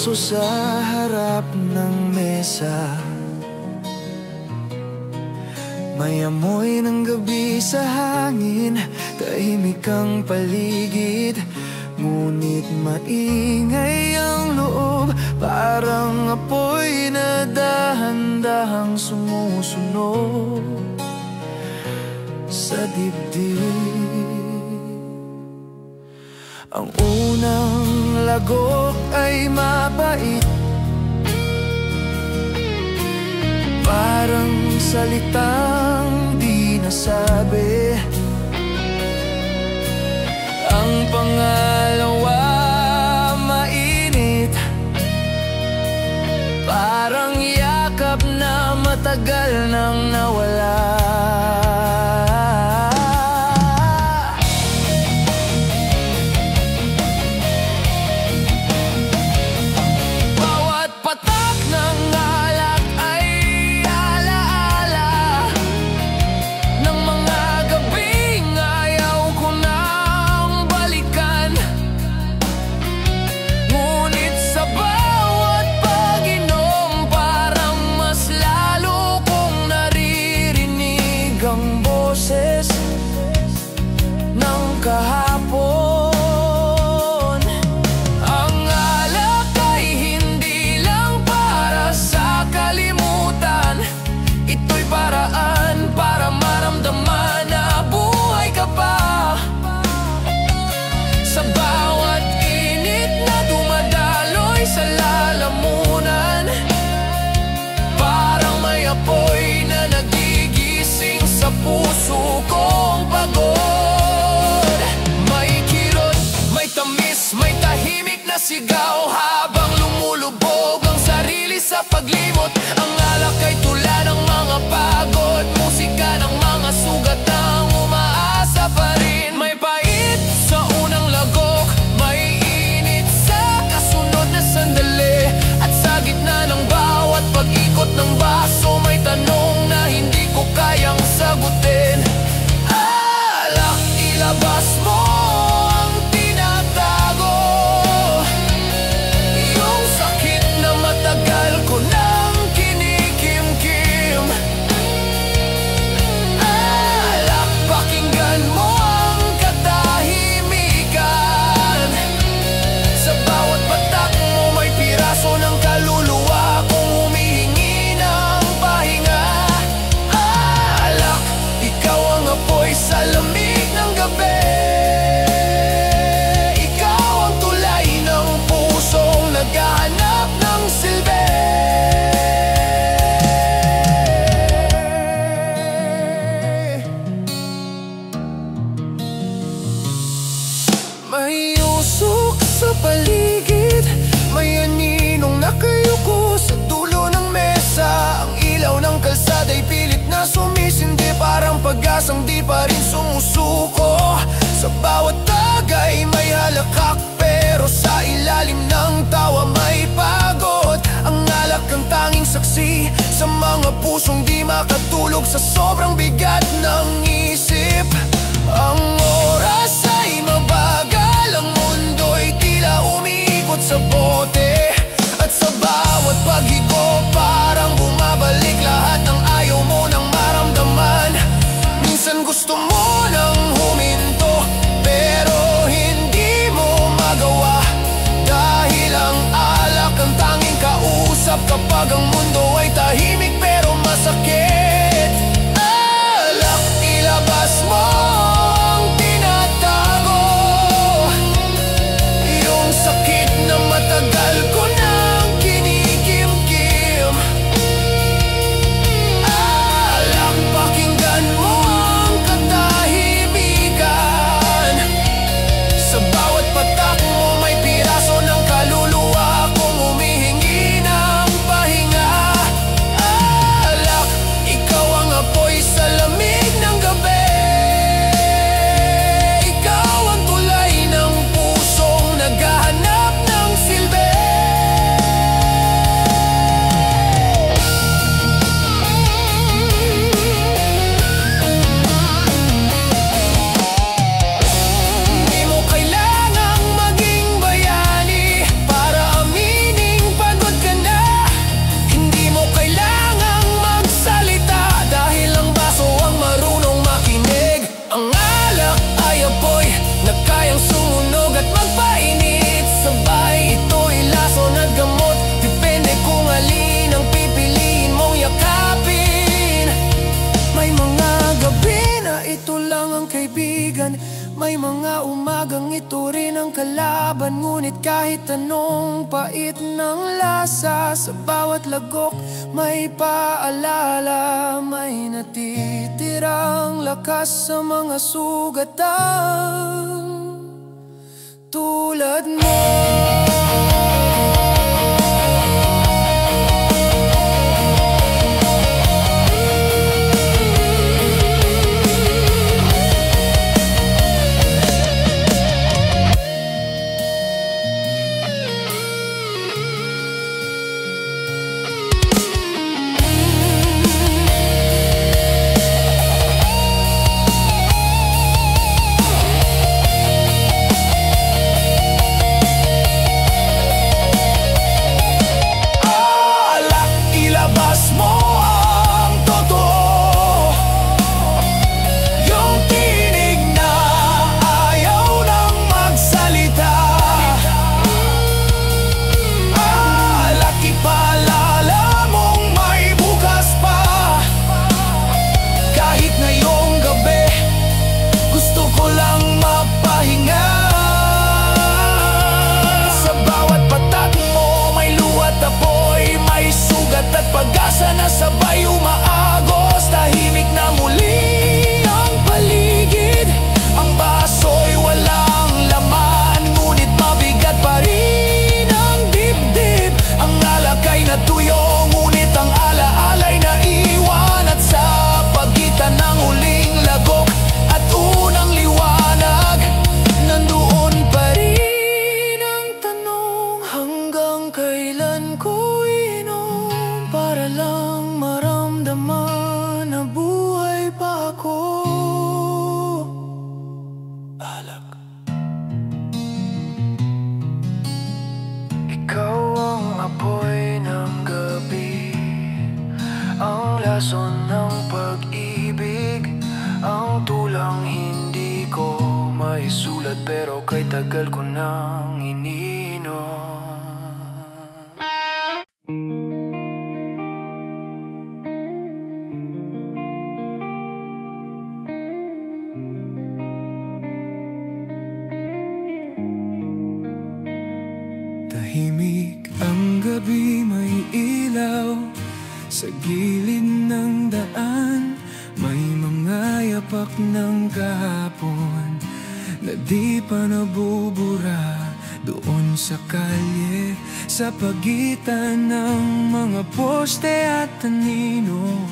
puso sa harap ng mesa. May amoy ng gabi sa hangin, tahimik ang paligid, ngunit maingay ang loob, parang apoy na dahan-dahang sumusunog sa dibdib. Ang unang lagok ay mabait, parang salitang di nasabi. Ang pangalawa mainit, parang yakap na matagal nang nawala. Kahapon, ang alak ay hindi lang para sa kalimutan. Ito'y paraan para maramdaman na buhay ka pa. Sa bawat init na dumadaloy sa lalamunan, parang may apoy na nagigising sa puso kong pagod. Sigaw habang lumulubog ang sarili sa paglimot. Ang alak ay tula ng mga pagod, musika ng mga sugat ang umaasa pa rin. May pait sa unang lagok, may init sa kasunod na sandali, at sa gitna ng bawat pag-ikot ng baso, may tanong na hindi ko kayang sagutin. Alak, ilabas mo sa lamig ng gabi. Ikaw ang tulay ng pusong naghahanap ng silbi. May usok sa paligid, may aninong nakayuko sa dulo ng mesa. Ang ilaw ng kalsada'y pilit na sumisindi, parang pag-asang di pa rin sumusuko. Sa bawat tagay may halakak, pero sa ilalim ng tawa may pagod. Ang alak ang tanging saksi sa mga pusong di makatulog sa sobrang bigat ng isip. Ang oras ay mabagal, ang mundo'y tila umiikot sa bote, at sa bawat paghigo parang bumabalik lahat ng ayaw mo nang maramdaman. Minsan gusto mo nang huminto, pero hindi mo magawa, dahil ang alak ang tanging kausap kapag ang mundo ay tahimik pero masakit. Alak, ilabas mo ang tinatago, yung sakit na matagal ko nang kinikimkim. Alak, pakinggan mo ang katahimikan. Sa bawat patak mo may piraso ng kaluluwa kong humihingi ng pahinga. hanggang ito rin ang kalaban. Ngunit kahit anong pait ng lasa, sa bawat lagok may paalala. May natitirang lakas sa mga sugatan tulad mo. Pag-asa na sabay umaagos, tahimik na muli ang paligid. Ang baso'y walang laman, ngunit mabigat pa rin ang dibdib. Ang alakay na tuyo, ngunit ang alaalay na iwan. At sa pagitan ng huling lagok at unang liwanag, nandoon pa rin ang tanong, hanggang kailan ko para lang maramdaman na buhay pa ako. Alak. Ikaw ang apoy ng gabi, ang lason ng pag-ibig, ang tulang hindi ko maisulat pero kay tagal ko nang iniinom. Tahimik ang gabi, may ilaw sa gilid ng daan. May mga yapak ng kahapon na di pa nabubura doon sa kalye, sa pagitan ng mga poste at anino.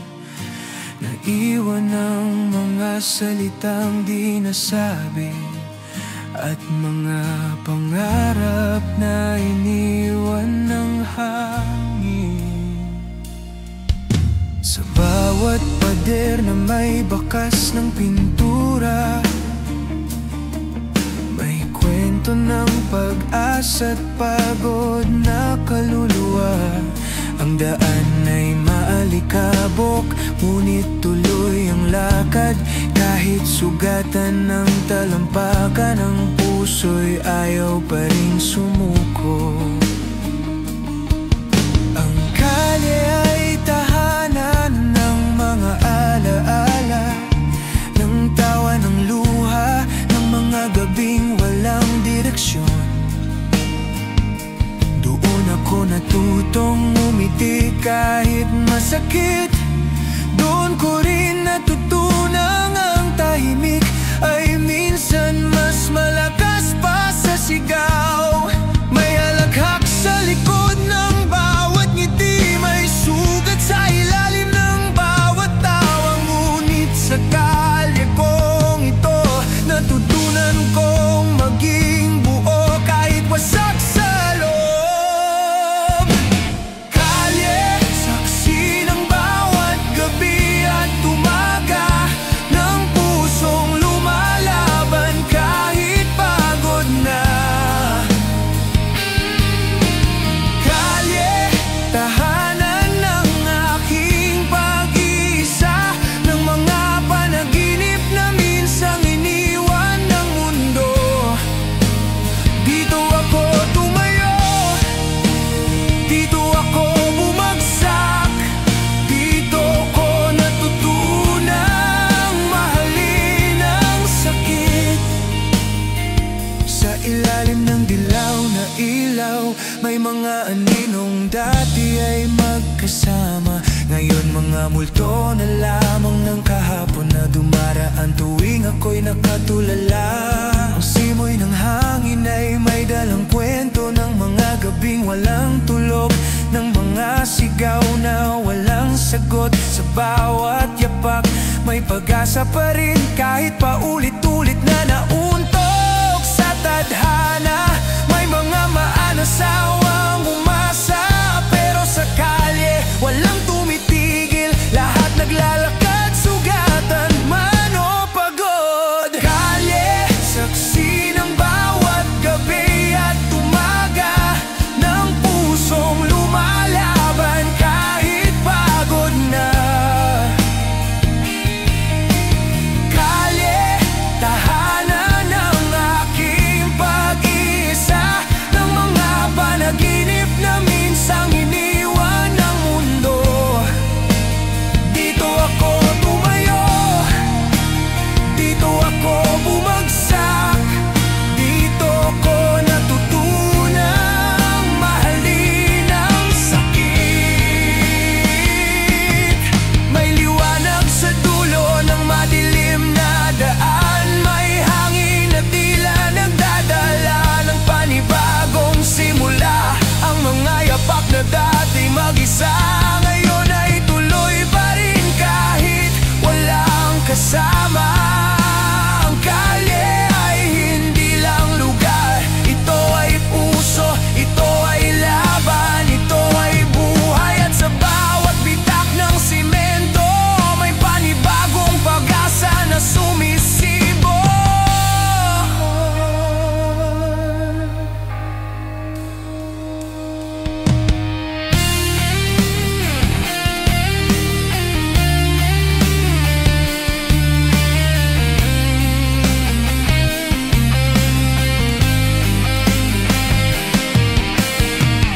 Naiwan ng mga salitang di nasabi at mga pangarap na iniwan ng hangin. Sa bawat pader na may bakas ng pintura, may kwento ng pag-asa at pagod na kaluluwa. Ang daan ay maalikabok, ngunit tuloy ang lakad. Kahit sugatan ng talampakan, ang puso'y ayaw pa rin sumuko. Ang kalye ay tahanan ng mga alaala, ng tawa, ng luha, ng mga gabing walang direksyon. Doon ako natutong umiti kahit masakit. Doon ko rin natutunang ang tahimik ay minsan mas malakas pa sa sigaw. May halakhak sa likod ng bawat ngiti, may sugat sa ilalim ng bawat tawa. Ngunit sa kalye kong ito, natutunan kong maging buo kahit wasak sa loob. Kalye, saksi ng bawat kasama. Ngayon mga multo na lamang ng kahapon na dumaraan tuwing ako'y nakatulala. Ang simoy ng hangin ay may dalang kwento ng mga gabing walang tulog, ng mga sigaw na walang sagot. Sa bawat yapak may pag-asa pa rin, kahit paulit-ulit na nauntog sa tadhana. May mga maanasawang umasa, pero sa kalye walang tumitigil. Lahat naglalakad, sugatan man o pagod. Kalye, saksi ng bawat gabi at umaga, ng pusong lumalaban kahit pagod na. Kalye, tahanan ng aking pag-iisa, ng mga panaginip na minsang iniwan ng mundo. Dito ako tumayo, dito ako bumagsak, dito ko natutunang mahalin ang sakit. May liwanag sa dulo ng madilim na daan, may hangin na tila nagdadala ng panibagong simula. Ang mga yapak na dati mag-isa ngayon ay tuloy pa rin kahit walang kasama. Ang kalye ay hindi lang lugar, ito ay puso, ito ay laban, ito ay buhay. At sa bawat bitak ng simento may panibagong pag-asa na sumisibol.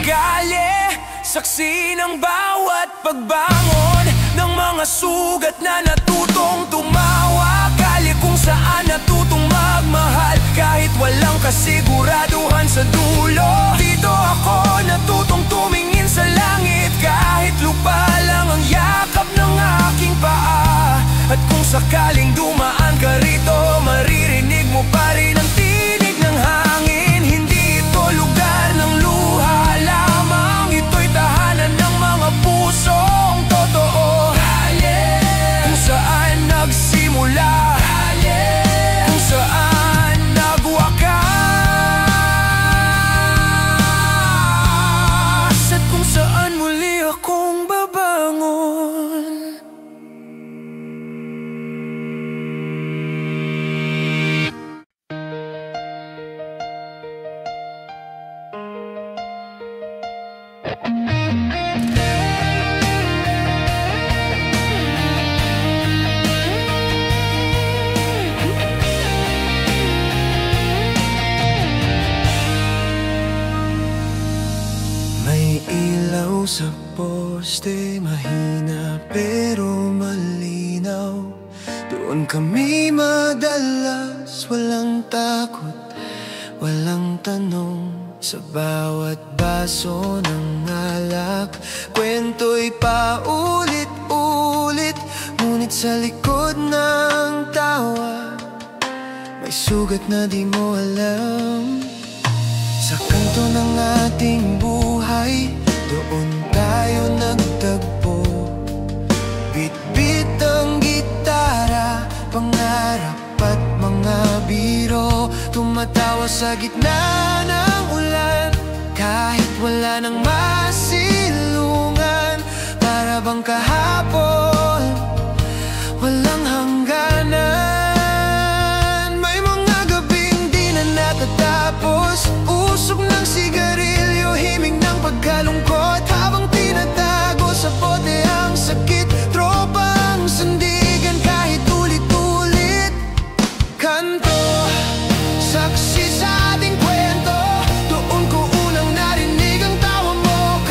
Kalye, saksi ng bawat pagbangon, ng mga sugat na natutong tumawa. Kalye kung saan natutong magmahal kahit walang kasiguraduhan sa dulo. Dito ako natutong tumingin sa langit kahit lupa lang ang yakap ng aking paa. At kung sakaling dumaan ka rito, maririnig mo pa rin ang tinig ng hangin. Hindi ito lugar ng luha lamang, ito'y tahanan ng mga pusong totoo. Kung saan nagsimula, kung saan nagwakas, at kung saan muli akong babangon. May ilaw sa poste, mahina pero malinaw. Doon kami madalas, walang takot, walang tanong. Sa bawat baso ng alak, kwento'y paulit-ulit. Ngunit sa likod ng tawa may sugat na di mo alam. Sa kanto ng ating buhay, doon tayo nagtagpo. Bit-bit ang gitara, pangarap at mga biro. Tumatawa sa gitna ng ulan, kahit wala nang masilungan. Para bang kahapon, walang hangganan. May mga gabing di na natatapos, usok ng sigarilyo, himig ng pagkalungkot, habang tinatago sa bote ang sakit. Tropa ang sandigan kahit ulit-ulit. Kanto, saksi sa ating kwento, doon ko unang narinig ang tawa mo.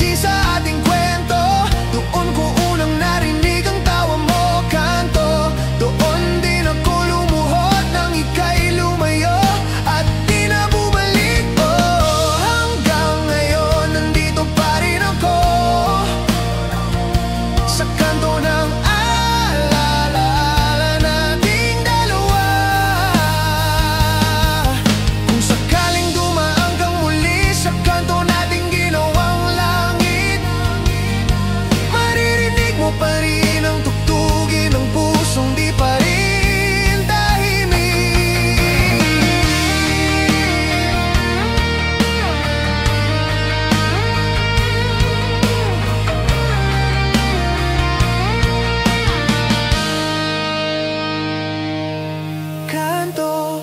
saksi sa ating kwento. Doon ko unang narinig ang tawa mo, kanto. Doon din ako lumuhod nang ika'y lumayo at di na bumalik. Oh, hanggang ngayon nandito pa rin ako sa kanto ng alaala nating dalawa. Kung sakaling dumaan kang muli sa kanto nating ginawang langit, maririnig mo pa rin ang tugtugin ng pusong di pa rin tahimik. Kanto,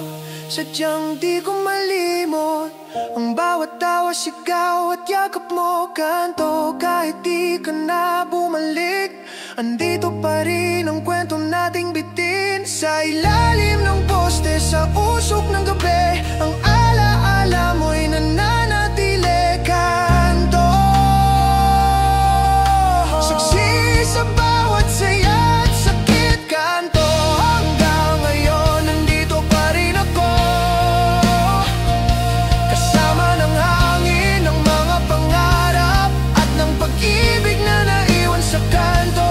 sadyang di ko malimot ang bawat tawa, sigaw at yakap mo. Kanto, kahit di ka na bumalik, andito pa rin ang kwento nating bitin. Sa ilalim ng poste, sa usok ng gabi, ang alaala mo'y nananatili. Kanto, saksi sa bawat saya at sakit. Kanto, hanggang ngayon nandito pa rin ako, kasama ng hangin, ng mga pangarap at ng pag-ibig na naiwan sa kanto.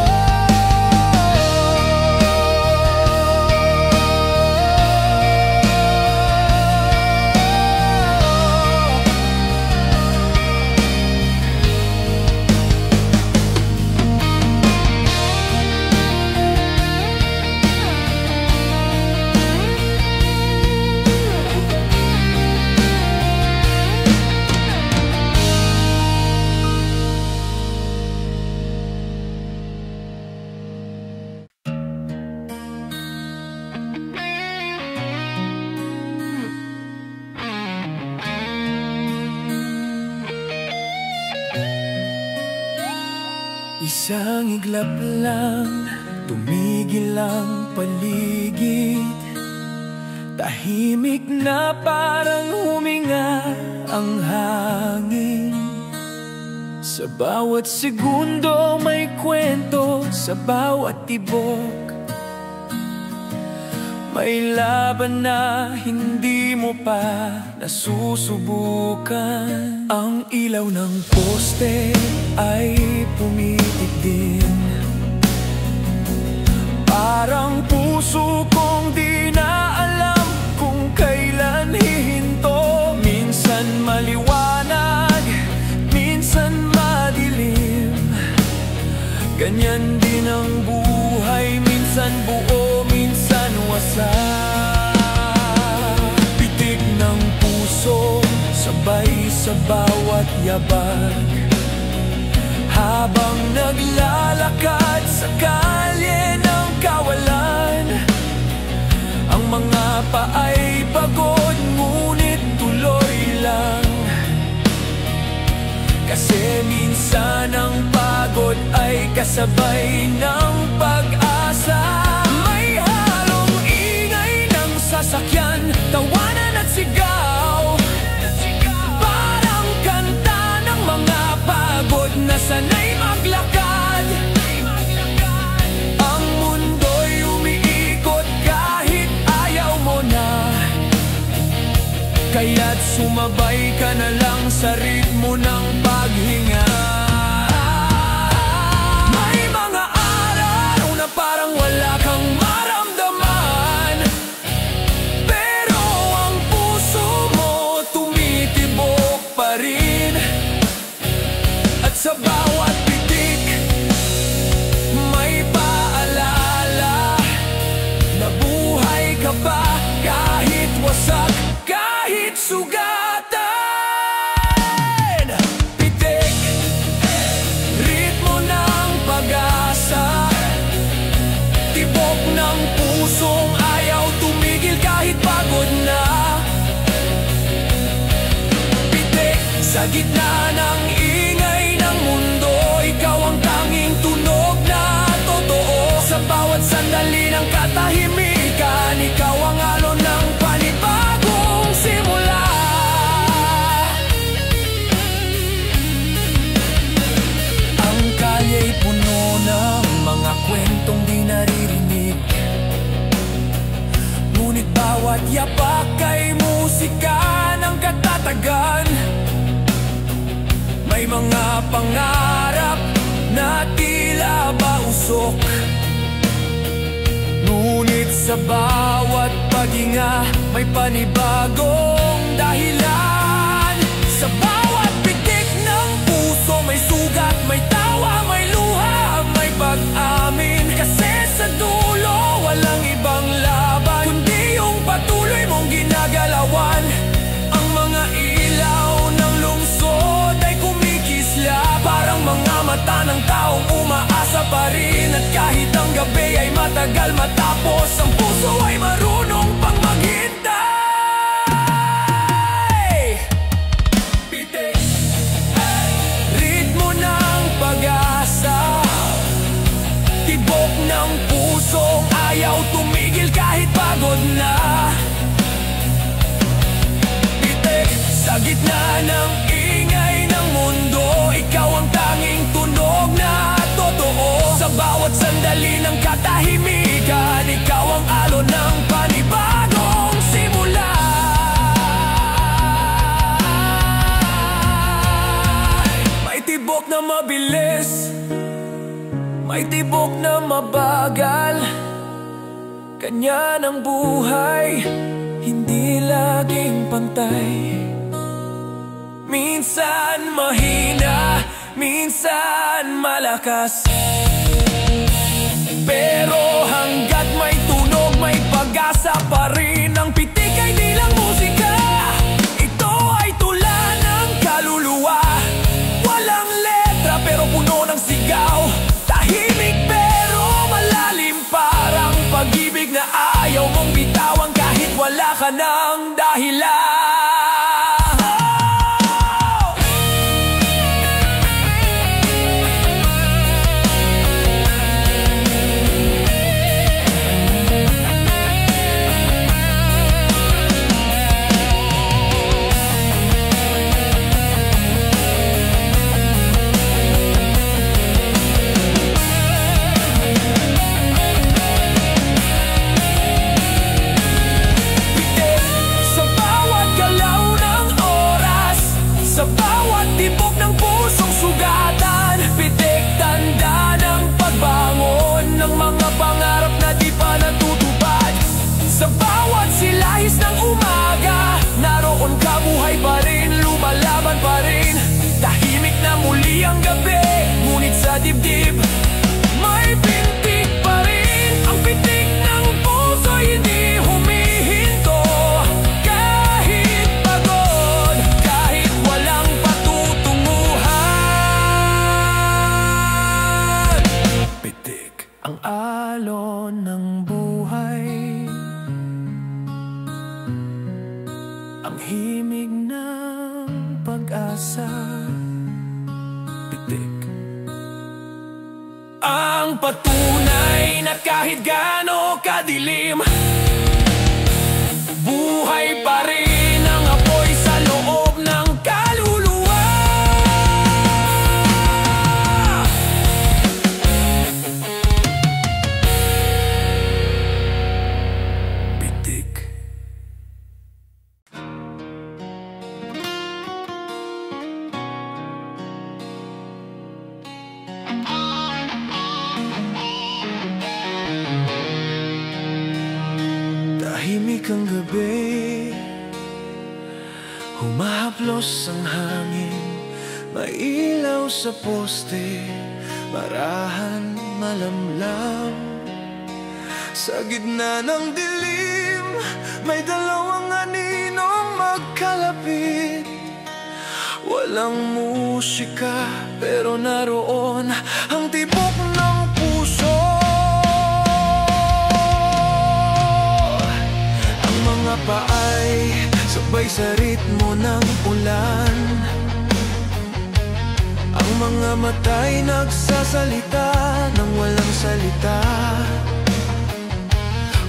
Isang iglap lang, tumigil ang paligid. Tahimik na parang huminga ang hangin. Sa bawat segundo may kwento, sa bawat tibok may laban na hindi mo pa nasusubukan. Ang ilaw ng poste ay pumitik din, parang puso kong di na alam kung kailan hihinto. Minsan maliwanag, minsan madilim, ganyan din ang buhay. Minsan buo, minsan wasak. Pitik ng puso, sabay sa bawat yabag, habang naglalakad sa kalye ng kawalan. Ang mga paay pagod, ngunit tuloy lang, kasi minsan ang pagod ay kasabay ng pag-asa. May halong ingay ng sasakyan, tawanan at sigaw, parang kanta ng mga pagod na sanay maglakad. Ang mundo'y umiikot kahit ayaw mo na, kaya't sumabay ka na lang sa ritmo ng paghinga. May mga araw na parang wala kang maramdaman, pero ang puso mo tumitibok pa rin. At sa bawat pitik may paalala na buhay ka pa, kahit wasak, kahit sugatan. Pitik, ritmo ng pag-asa, tibok ng pusong ayaw tumigil kahit pagod na. Pitik, sa gitna ng ingay ng mundo, ikaw ang tanging tunog na totoo. Sa bawat sandali ng katahimikan, ikaw ang alon ng panibagong simula. May mga pangarap na tila ba usok, ngunit sa bawat paghinga may panibagong dahilan. Sa bawat pitik ng puso may sugat, may tawa, may luha, may pag-amin. Kasi sa dulo walang ibang laban kundi yung patuloy mong ginagalawan. Ang mga ilaw ng lungsod ay kumikisla, parang mga mata ng taong umaasa pa rin. At kahit ang gabi ay matagal matapos, ang puso ay marunong pang maghintay. Pitik, ritmo ng pag-asa, tibok ng pusong ayaw tumigil kahit pagod na. Pitik, sa gitna ng ingay ng mundo, ikaw ang tanging tunog na totoo. Sa bawat sandali ng katahimikan, ikaw ang alon ng panibagong simula. May tibok na mabilis, may tibok na mabagal. Kanya ng buhay, hindi laging pantay. Minsan mahina, minsan malakas, pero hanggat may tunog, may pag-asa pa rin. Ang pitik ay di lang musika, ito ay tula ng kaluluwa. Walang letra pero puno ng sigaw, tahimik pero malalim, parang pag-ibig na ayaw mong bitawan kahit wala ka ng dahilan. Sa bawat tibok ng pusong sugatan, pitik tanda ng pagbangon ng mga pangarap na di pa natutupad. Sa bawat silahis ng umaga, naroon ka, buhay pa rin, lumalaban pa rin. Tahimik na muli ang gabi, ngunit sa dibdib may pintig pa rin. Ang pitik ng puso hindi humihinto, kahit pagod, kahit walang patutunguhan. Pitik ang alon ng buhay, ang himig ng pag-asa. Pitik ang patunay na kahit gaano kadilim, buhay pa rin ang apoy sa loob ng kaluluwa. Pitik. Tahimik ang gabi, humahaplos ang hangin, may ilaw sa poste, barahan malamlam. Sa gitna ng dilim, may dalawang aninong magkalapit. Walang musika, pero naroon ang tibok ng puso. Ang mga paay sabay sa ritmo ng ulan, ang mga mata'y nagsasalita ng walang salita.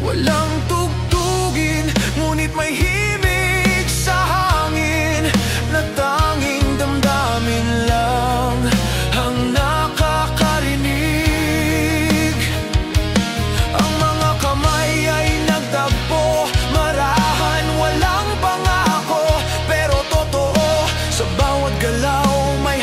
Walang tugtugin, ngunit may himig sa hangin na tanging damdamin lang ang nakakarinig. Ang mga kamay ay nagtagpo, marahan walang pangako, pero totoo sa bawat galaw may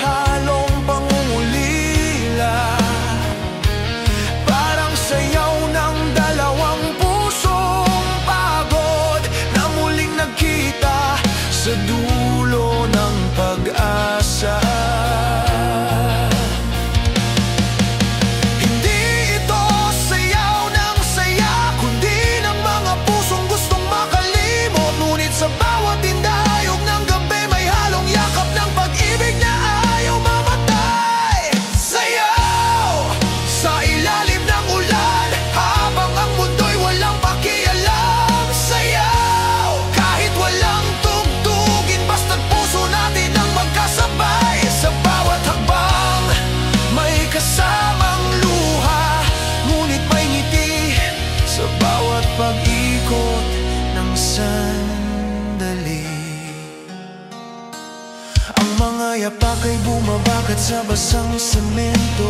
Ang mga yapak ay bumabakat sa basang semento,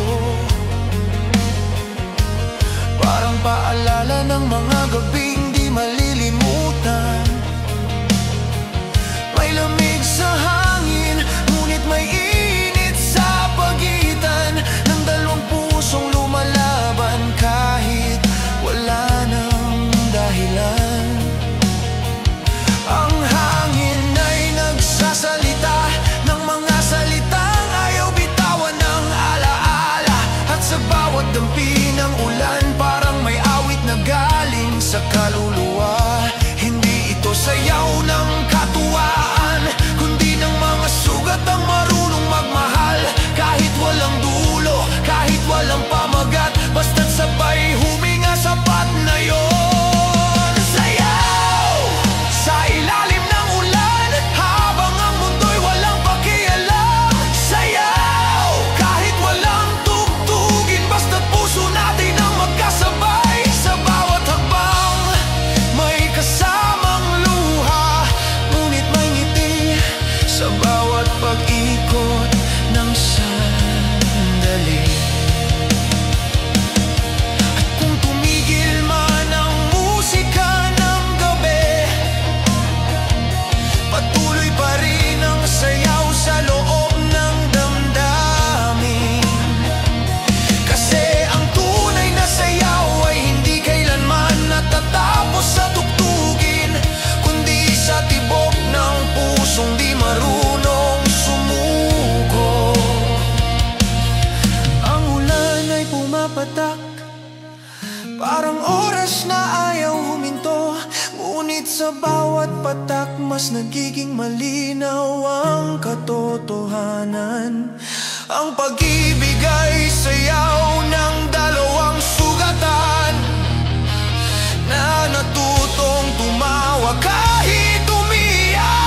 parang paalala ng mga gabing di malilimutan. May lamig sa hangin, ngunit may init sa pagitan ng dalawang pusong lumalaban kahit wala nang dahilan. Ang hangin ay nagsasalita ng mga salitang ayaw bitawan ng alaala, at sa bawat dampi ng ulan parang may awit na galing sa kaluluwa. Hindi ito sayaw ng katuwaan, kundi ng mga sugat ang marunong magmahal. Kahit walang dulo, kahit walang pamagat, basta't sabay huminga, sapat na yon. Sayaw sa ilalim ng ulan, habang ang mundo'y walang pakialam. Sayaw kahit walang tugtugin, basta't puso natin ang magkasabay. Sa bawat hakbang may kasamang luha, ngunit may ngiti sa bawat pag-ikot ng sandali. At kung tumigil man ang musika ng gabi, patuloy pa rin ang sayaw sa loob ng damdamin. Kasi ang tunay na sayaw ay hindi kailanman natatapos sa tugtugin, kundi sa tibok ng pusong di marunong sumuko. Ang ulan ay pumapatak, parang oras na ayaw huminto, ngunit sa bawat patak mas nagiging malinaw ang katotohanan. Ang pag-ibig ay sayaw ng dalawang sugatan na natutong tumawa kahit umiyak.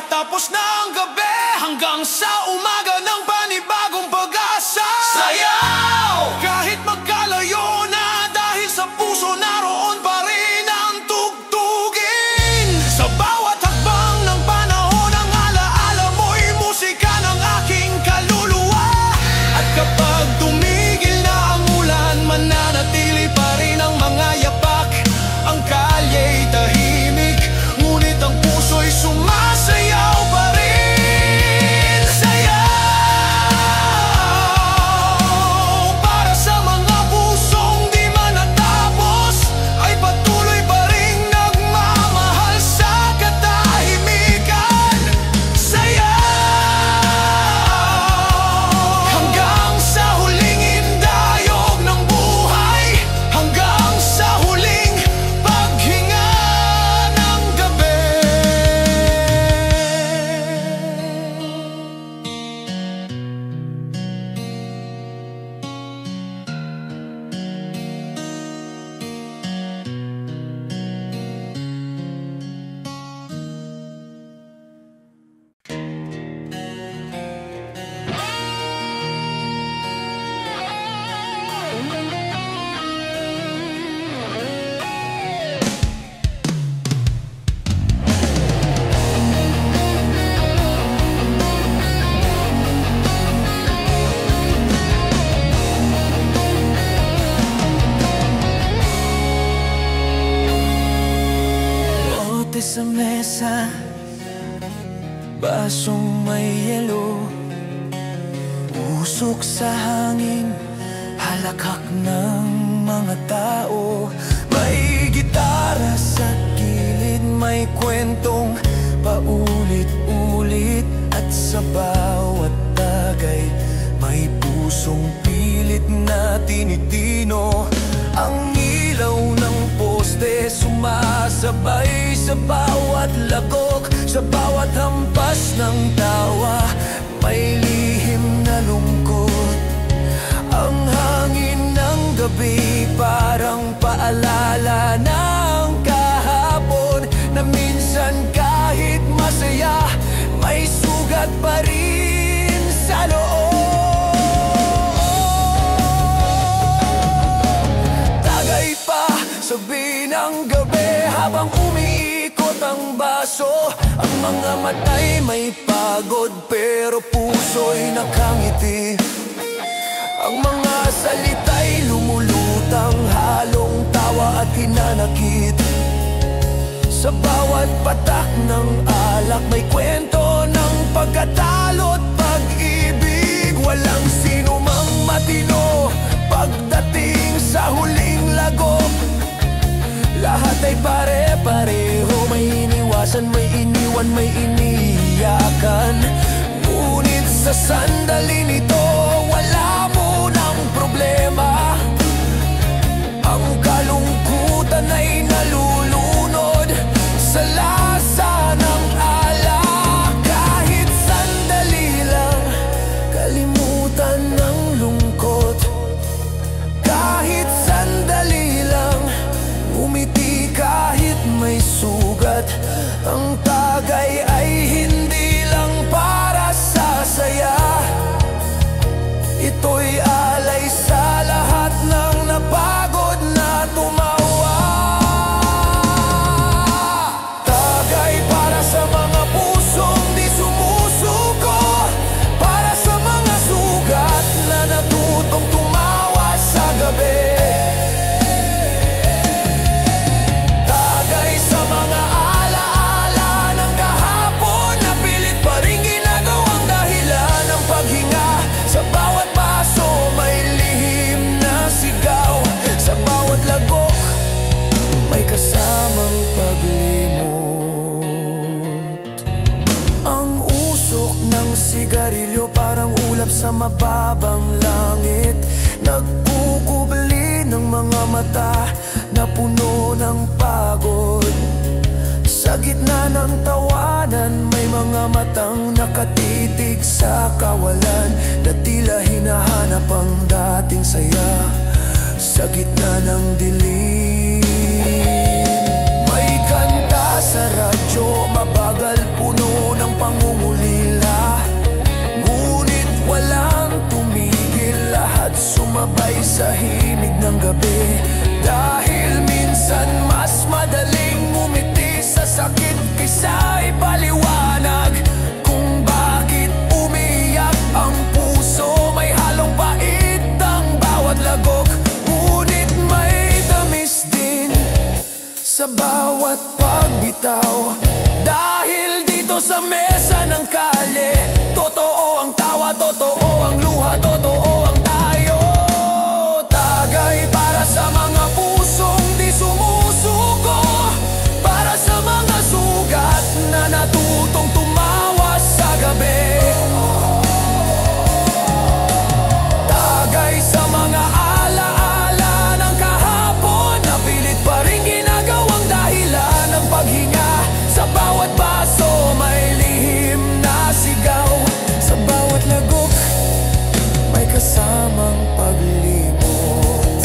Tapos na ang gabi, hanggang sa umaga ng panibagong pag-asa. Sayaw kahit magkalayo na, dahil sa puso naroon pa rin ang tugtugin. Sa bawat hakbang ng panahon, ang alaala mo'y musika ng aking kaluluwa. At kapag tumigil na ang ulan, mananatili pa rin ang mga yapak. Ang kalya'y tahimik, ngunit ang puso'y sumasayaw pa rin. Sayaw para sa mga pusong di man natapos, ay patuloy pa rin nagmamahal sa katahimikan. Sayaw hanggang sa huling indayog ng buhay, hanggang sa huling paghinga ng gabi. Bote sa mesa, basong may yelo, usok sa hangin, halakhak ng mga tao. May gitara sa gilid, may kwentong paulit-ulit, at sa bawat tagay may pusong pilit na tinitino. Ang ilaw ng poste sumasabay sa bawat lagok, sa bawat hampas ng pa rin sa loob. Tagay pa sa binang gabi habang umiikot ang baso. Ang mga mata'y may pagod pero puso'y nakangiti. Ang mga salita'y lumulutang, halong tawa at hinanakit. Sa bawat patak ng alak may kwento ng pagkatalo't pag-ibig. Walang sino mang matino pagdating sa huling lagok. Lahat ay pare-pareho, may iniwasan, may iniwan, may iniyakan. Ngunit sa sandali nito wala munang problema. Ang kalungkutan ay nalulunod sa lasa ng alak. Kahit sandali lang, kalimutan ng lungkot. Kahit sandali lang, umiti kahit may sugat. Ang tagay ay hindi lang para sa saya. Ito'y alay sa lahat ng napagod na tumawa. Tagay para sa mga pusong di sumusuko, para sa mga sugat na natutong tumawa sa gabi. Tagay sa mga alaala ng kahapon na pilit pa rin ginagawang dahilan ng paghinga. Sa bawat paso may lihim na sigaw. Sa bawat lagok may kasamang paglimot. Ang usok ng sigarilyo parang ulap sa mababang langit. Nagkukubli ng mga mata na puno ng pagod. Sa gitna ng tawanan may mga matang nakatitig sa kawalan, na tila hinahanap ang dating saya sa gitna ng dilim. May kanta sa radyo, mabagal, puno ng pangungulila. Ngunit walang tumigil, lahat sumabay sa himig ng gabi. Dahil minsan mas madaling ngumiti sa sakit kaysa ipaliwanag kung bakit umiyak ang puso. May halong pait ang bawat lagok, ngunit may tamis din sa bawat pagbitaw. Dahil dito sa mesa ng kalye, totoo ang tawa, totoo ang luha, totoo ang tayo. Tagay para sa mga pusong di sumusuko, para sa mga sugat na natutong tumawa sa gabi. Tagay sa mga alaala ng kahapon na pilit pa rin ginagawang dahilan ng paghinga. Sa bawat baso may lihim na sigaw. Sa bawat lagok may kasamang paglimot.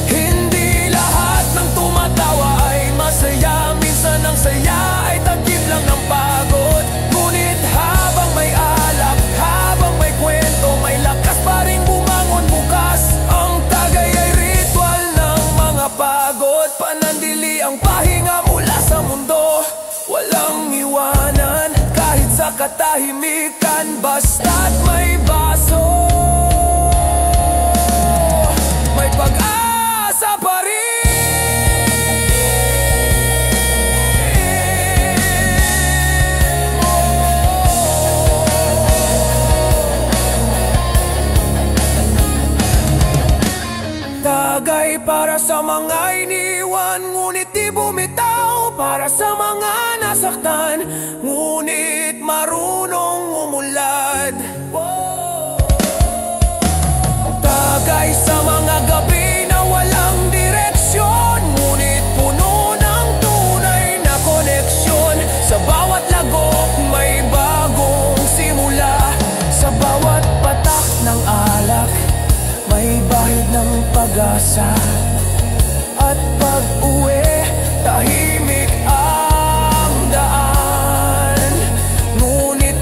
Hindi lahat ng tumatawa ay masaya. Minsan ang saya ay takip lang ng pagod. Ngunit habang may alak, habang may kwento, may lakas pa rin bumangon bukas. Ang tagay ay ritual ng mga pagod, panandili ang pahinga mula sa mundo. Walang iwanan kahit sa katahimikan, basta't may baso, may pag-asa pa rin. Tagay para sa mga iniwan, ngunit di bumitaw. Para sa mga nasaktan, ngunit marunong umulad. Tagay sa mga gabi na walang direksyon, ngunit puno ng tunay na koneksyon. Sa bawat lagok may bagong simula. Sa bawat patak ng alak may bahid ng pag-asa. At pag-uwi, tahimik ang daan. Ngunit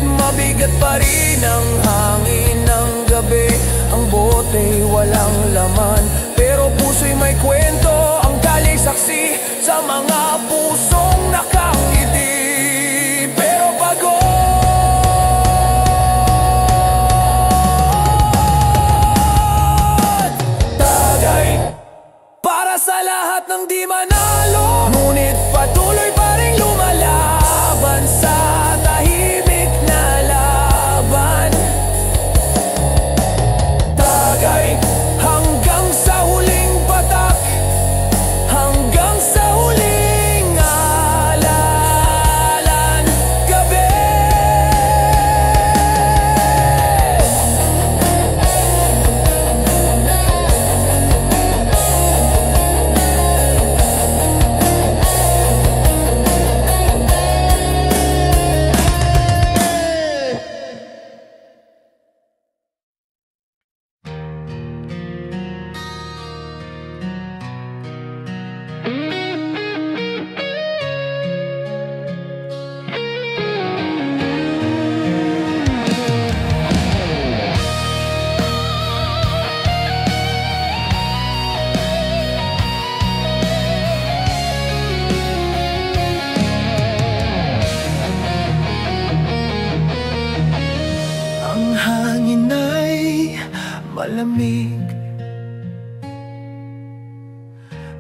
malamig.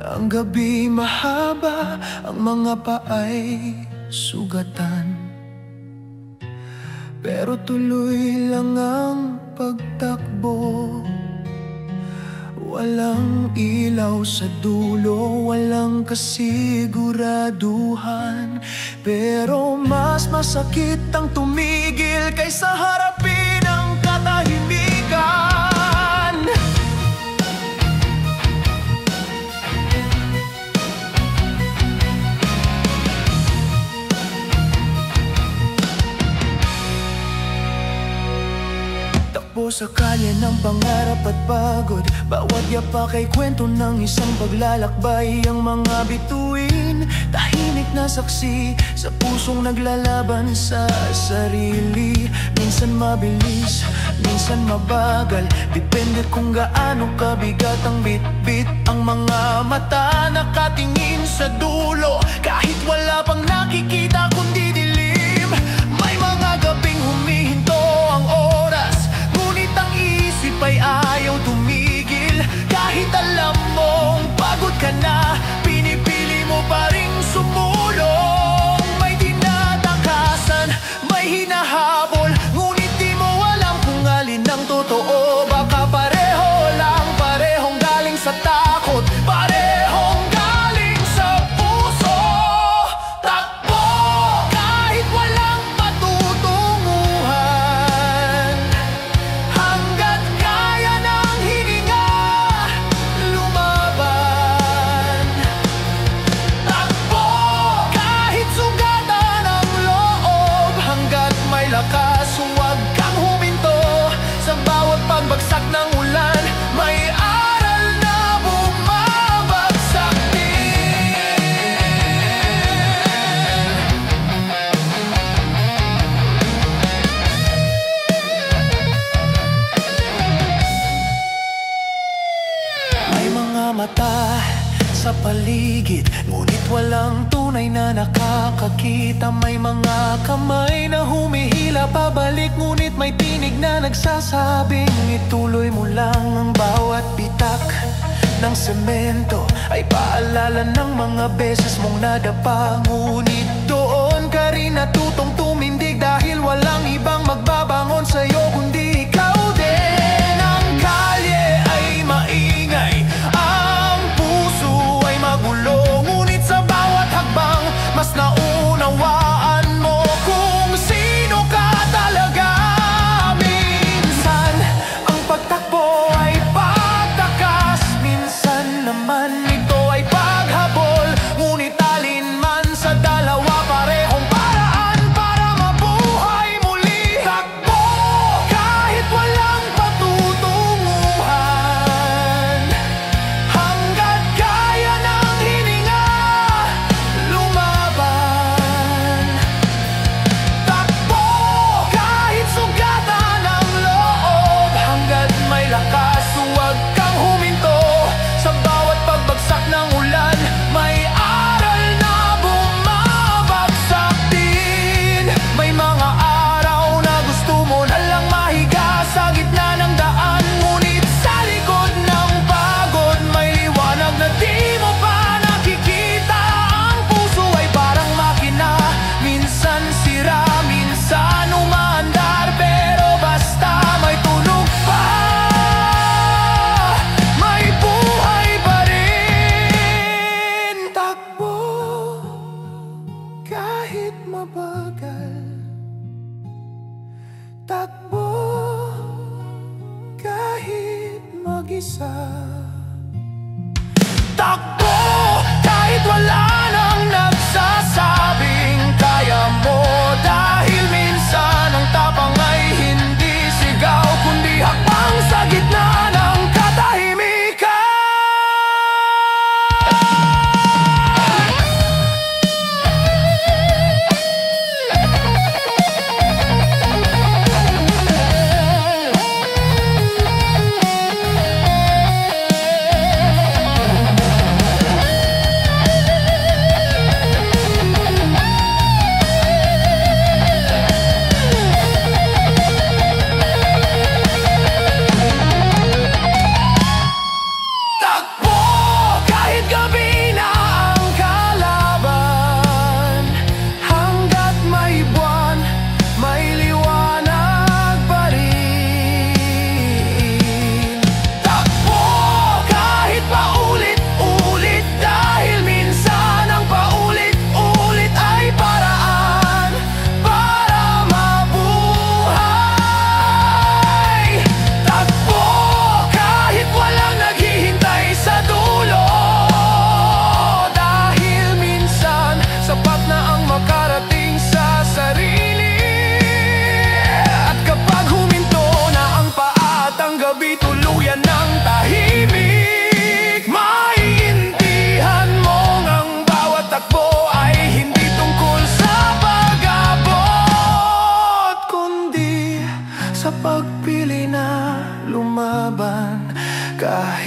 Ang gabi mahaba, ang mga paay sugatan, pero tuloy lang ang pagtakbo. Walang ilaw sa dulo, walang kasiguraduhan, pero mas masakit ang tumigil kaysa harapin ang katahimikan. Takbo sa kalye ng pangarap at pagod, bawat yapak ay kwento ng isang paglalakbay. Ang mga bituin, tahimik na saksi sa pusong naglalaban sa sarili. Minsan mabilis, minsan mabagal, depende kung gaano kabigat ang bitbit. Ang mga mata nakatingin sa dulo, kahit wala pang nakikita kundi dilim. May mga gabing humihinto ang oras, ngunit ang isip ay ayaw tumigil. Kahit alam mong pagod ka na, pinipili mo pa ring sumulong. May tinatakasan, may hinahabol, ngunit di mo alam kung alin ang totoo. Baka pareho lang, parehong galing sa takot, parehong galing sa puso. Takbo kahit walang patutunguhan, hanggat kaya ng hininga lumaban. Takbo kahit sugatan ang loob, hanggat may lakas huwag kang huminto. Sa bawat pagbagsak ng ulan, may aral na bumabagsak din. May mga mata sa paligid, ngunit walang tunay na nakakakita. May mga kamay na humihila pabalik, ngunit may tinig na nagsasabing ituloy mo lang. Ang bawat bitak ng semento ay paalala ng mga beses mong nadapa, ngunit doon ka rin natutong tumindig, dahil walang ibang magbabangon sa'yo kundi ikaw din. Ang kalye ay maingay, ang puso ay magulo, ngunit sa bawat hakbang mas naunawaan mo kung sino ka talaga. Minsan ang pagtakbo ay pagtakas, minsan naman ito ay paghabol, ngunit alin man sa dalawa, parehong paraan para mabuhay muli. Takbo kahit walang patutunguhan, hanggat kaya ng hininga lumaban. Takbo kahit sugatan ang loob, hanggat may lakas huwag kang huminto. Sa bawat pagbagsak ng ulan, may aral na bumabagsak din. May mga araw na gusto mo na lang mahiga sa gitna ng daan, ngunit sa likod ng pagod may liwanag na di mo pa nakikita. Ang puso ay parang makina, minsan sira, minsan umaandar, pero basta may tunog pa, may buhay pa rin. Takbo kahit mabagal, takbo kahit mag-isa, takbo kahit wala nang nagsasabing kaya mo, dahil minsan ang tapang ay hindi sigaw kundi hakbang sa gitna ng katahimikan.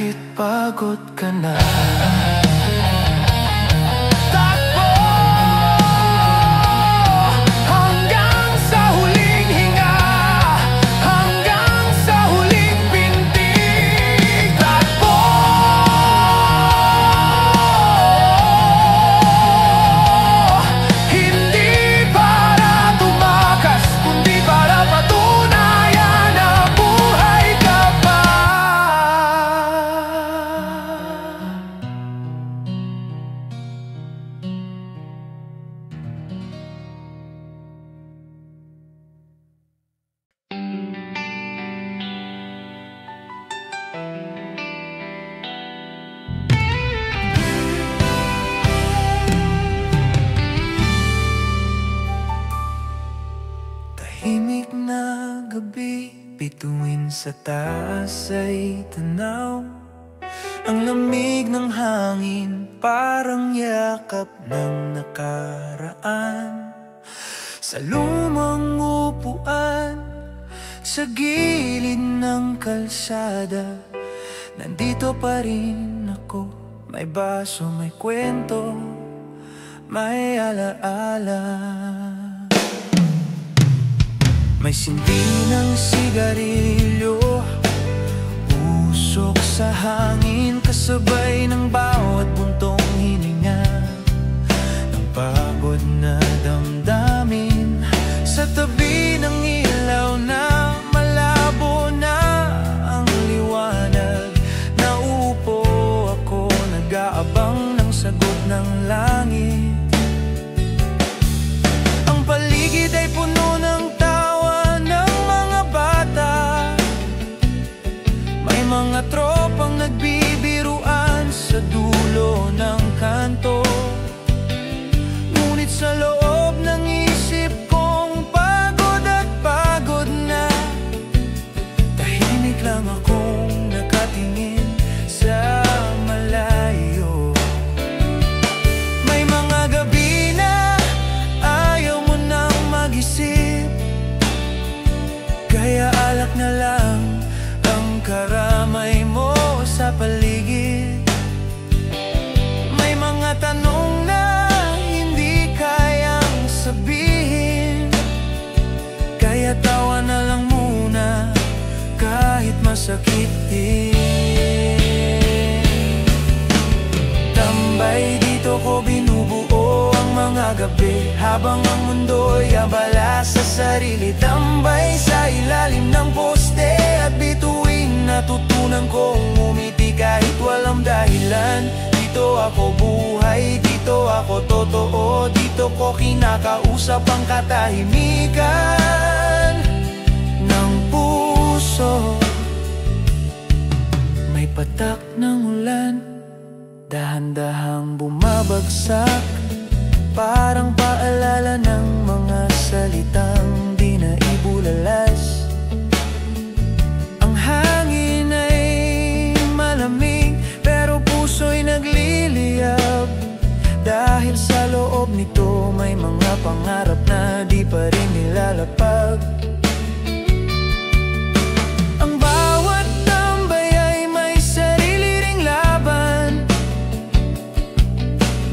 kahit pagod ka na. Takbo hanggang sa huling hinga, hanggang sa huling pintig. Takbo hindi para tumakas, kundi para patunayan na buhay ka pa. Tahimik na gabi, bituin sa taas ay tanaw. Ang lamig ng hangin, parang yakap ng nakaraan. Sa lumang upuan, sa gilid ng kalsada, nandito pa rin ako. May baso, may kwento, may alaala. May sindi ng sigarilyo, usok sa hangin, kasabay ng bawat buntong hininga ng pagod na damdamin. Sa tabi ng ilaw na malabo na ang liwanag, naupo ako, nag-aabang ng sagot ng langit. Ang paligid ay puno ng mga tropang nagbibiruan sa dulo ng kanto. Ngunit sa loob ng isip kong pagod at pagod na, tahimik lang akong nakatingin sa malayo. May mga gabi na ayaw mo nang mag-isip, kaya alak na lang karamay mo sa paligid. May mga tanong na hindi kayang sabihin, kaya tawa na lang muna kahit masakit din. Tambay dito ko binubuo ang mga gabi, habang ang mundo'y abala sa sarili. Tambay sa ilalim ng poste at bituin, natutunan kong umiti kahit walang dahilan. Dito ako buhay, dito ako totoo, dito ko kinakausap ang katahimikan ng puso. May patak ng ulan, dahan-dahang bumabagsak, parang paalala ng mga salitang di na ibulalas. Ang hangin ay malamig, pero puso'y nagliliyab. Dahil sa loob nito may mga pangarap na di pa rin nilalapag. Ang bawat tambay ay may sarili ring laban,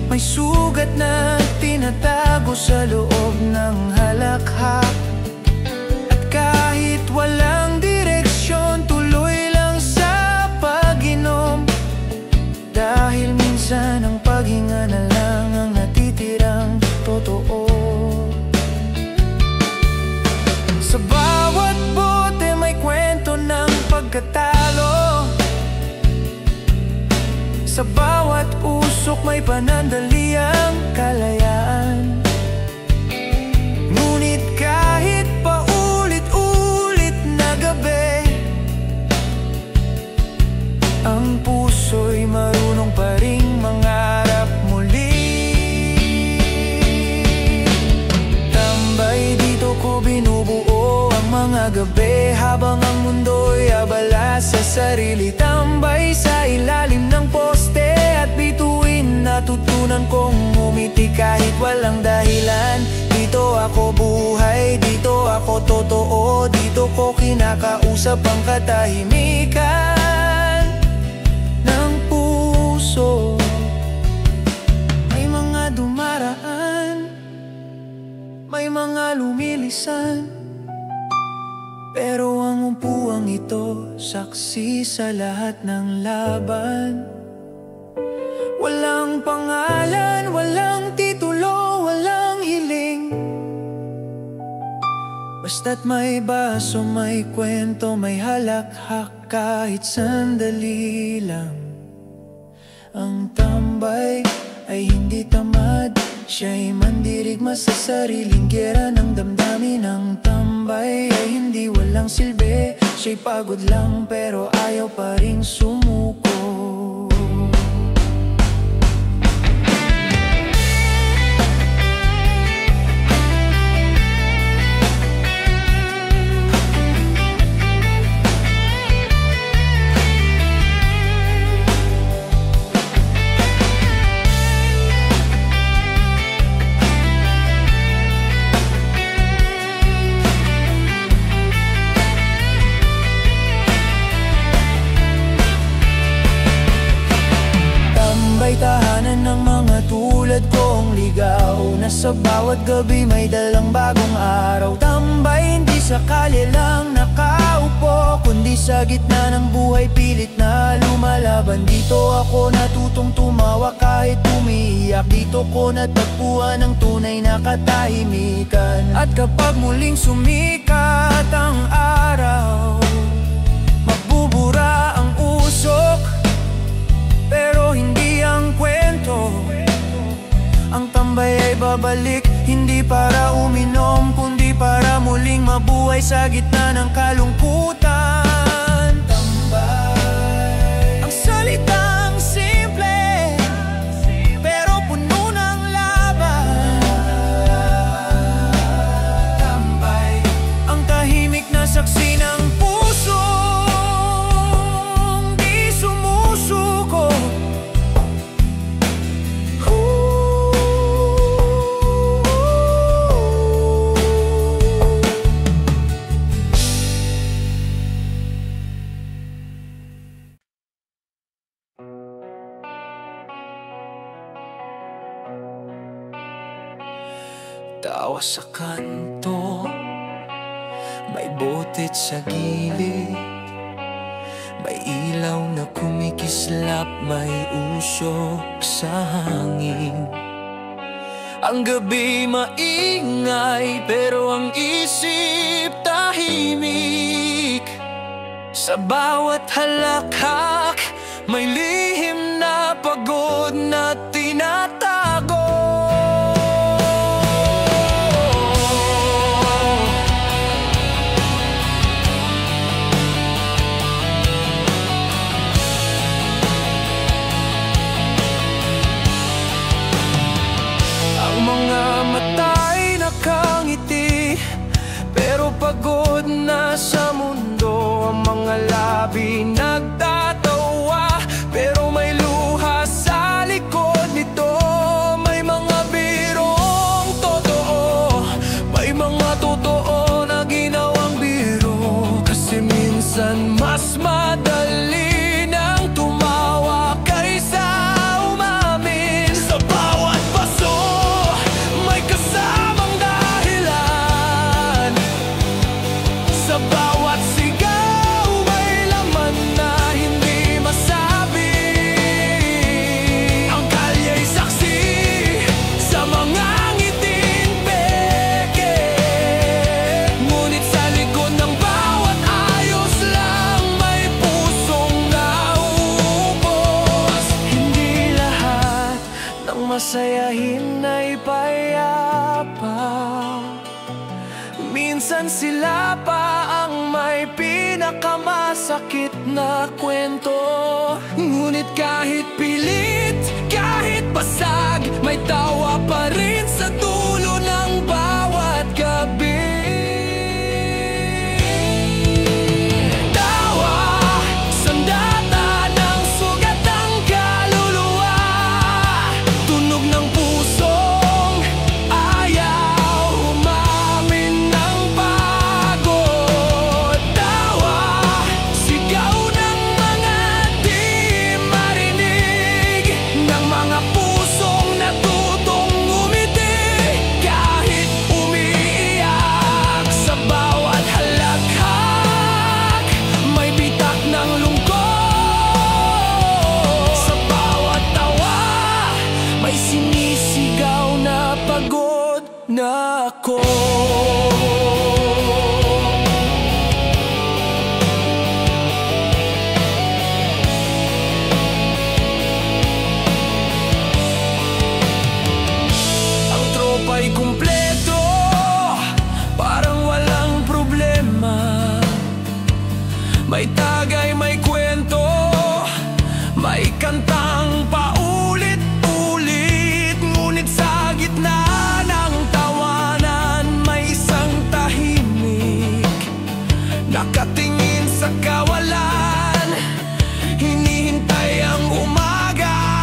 may sugat na tinatago sa loob ng halakhak. At kahit walang direksyon, tuloy lang sa pag-inom, dahil minsan ang paghinga na lang ang natitirang totoo. Sa bawat bote may kwento ng pagkatalo, sa bawat usok may panandaliang kalayaan. Ngunit kahit paulit-ulit na gabi, ang puso'y marunong pa ring mangarap muli. Tambay dito ko binubuo ang mga gabi, habang ang mundo'y abala sa sarili. Tambay sa ilalim ng poste at bituin, natutunan kong umiti kahit walang dahilan. Dito ako buhay, dito ako totoo, dito ko kinakausap ang katahimikan may mga lumilisan, pero ang upuang ito saksi sa lahat ng laban. Walang pangalan, walang titulo, walang hiling, basta't may baso, may kwento, may halakhak kahit sandali lang. Ang tambay ay hindi tamad, siya'y mandirigma sa sariling gera ng damdamin. Ang tambay ay hindi walang silbi, siya'y pagod lang pero ayaw pa ring sumuko. Tahanan ng mga tulad kong ligaw, na sa bawat gabi may dalang bagong araw. Tambay hindi sa kalye lang nakaupo, kundi sa gitna ng buhay pilit na lumalaban. Dito ako natutong tumawa kahit umiiyak, dito ko natagpuan ang tunay na katahimikan. At kapag muling sumikat ang araw, magbubura ang usok, pero hindi ang kwento. Ang tambay ay babalik, hindi para uminom, kundi para muling mabuhay sa gitna ng kalungkutan. Tambay, ang salitang simple, pero puno ng laban. Tambay, ang tahimik na saksi ng pusong di sumusuko. Tawa sa kanto, may botet sa gilid, may ilaw na kumikislap, may usok sa hangin. Ang gabi maingay, pero ang isip tahimik. Sa bawat halakhak, may lihim na pagod na tinatago. Pero pagod na sa mundo, ang mga labi nagtatawa, pero may luha sa likod nito. May mga birong totoo, may mga totoo na ginawang biro. Kasi minsan mas madali nang tumawa kaysa umamin. Sa bawat paso may kasamang dahilan, sa bawat sigaw may laman na hindi masabi. Ang kalya'y saksi sa mga ngiting peke, ngunit sa likod ng bawat ayos lang may pusong naubos. Hindi lahat ng masayahin ay payapa, minsan sila pa ang may pinakamasakit na kwento. Ngunit kahit pilit, kahit basag, may tawa pa rin sa dulo ng bawat gabi. Tawa, sandata ng sugat ng kaluluwa, tunog ng pusong ayaw umamin ng pagod. Tawa, sigaw ng mga di marinig, ng mga pusong natutong May tagay, may kwento, may kantang paulit-ulit. Ngunit sa gitna ng tawanan, may isang tahimik, nakatingin sa kawalan, hinihintay ang umaga.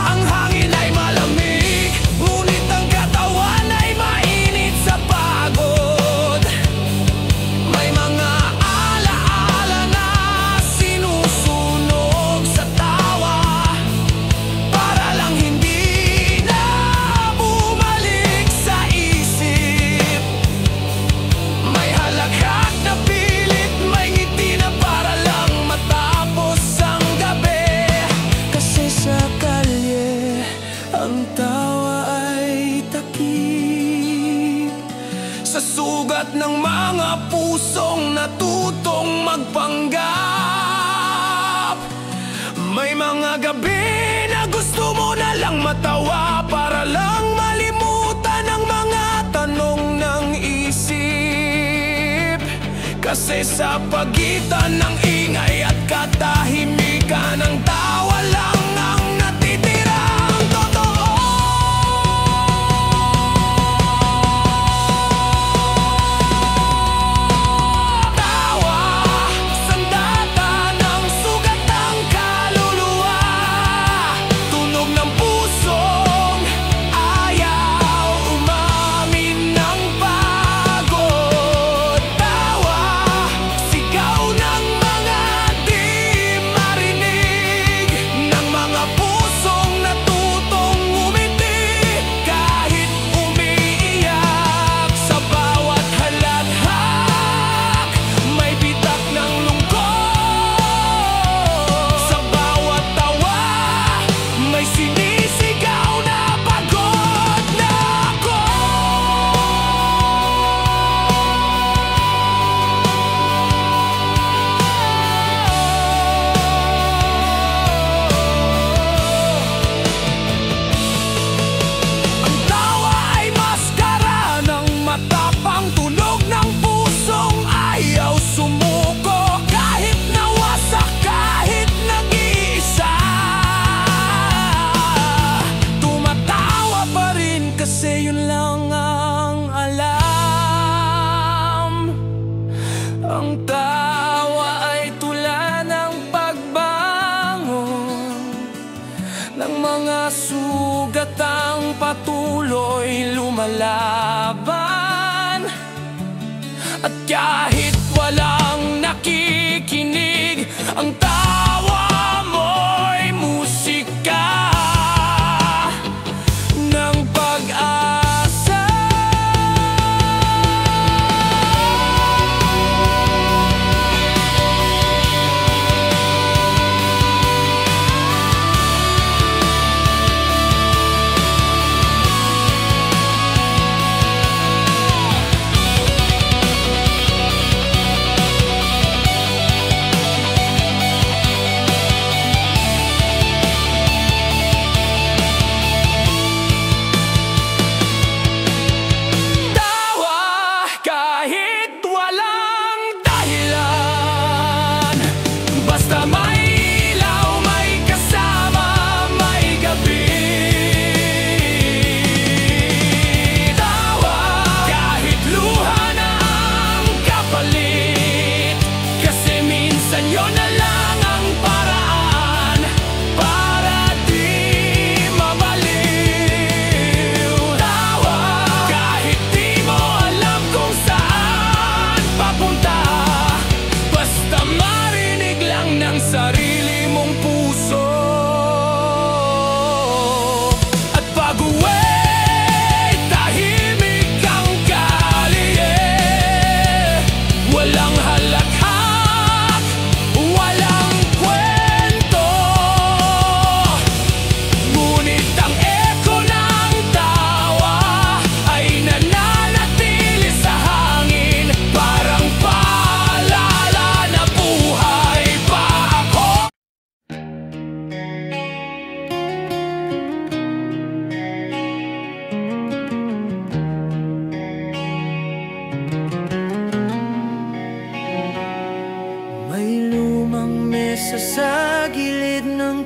Ang hangin ay malamig, ngunit ang katawan ay mainit sa pagod. May mga alaala na sinusunog sa tawa, para lang hindi na bumalik sa isip. May halakhak na pilit, may ngiti na para lang matapos ang gabi. Kasi sa kalye, ang tawa ay takip sa sugat ng mga pusong natutong magpanggap. May mga gabi na gusto mo na lang matawa, para lang malimutan ang mga tanong ng isip. Kasi sa pagitan ng ingay at katahimikan, ang tawa lang ang natitirang totoo. Tawa, sandata ng sugatang kaluluwa, tunog ng pusong ayaw umamin ng pagod. Tawa, sigaw ng mga di marinig, ng mga pusong natutong umiti. Kahit umiiyak sa bawat halakhak, may bitak ng lungkot. Sa bawat tawa, may sinisigaw na pagod na ako. Ang tawa ay maskara ng matapang, tunog ng pusong ayaw sumuko. Kahit nawasak, kahit nag-iisa, tumatawa pa rin kasi yun lang ang alam. Ang tawa ay tula ng pagbangon ng mga sugatang patuloy lumalaban. At kahit walang nakikinig, ang tawa mo'y musika ng pag-asa.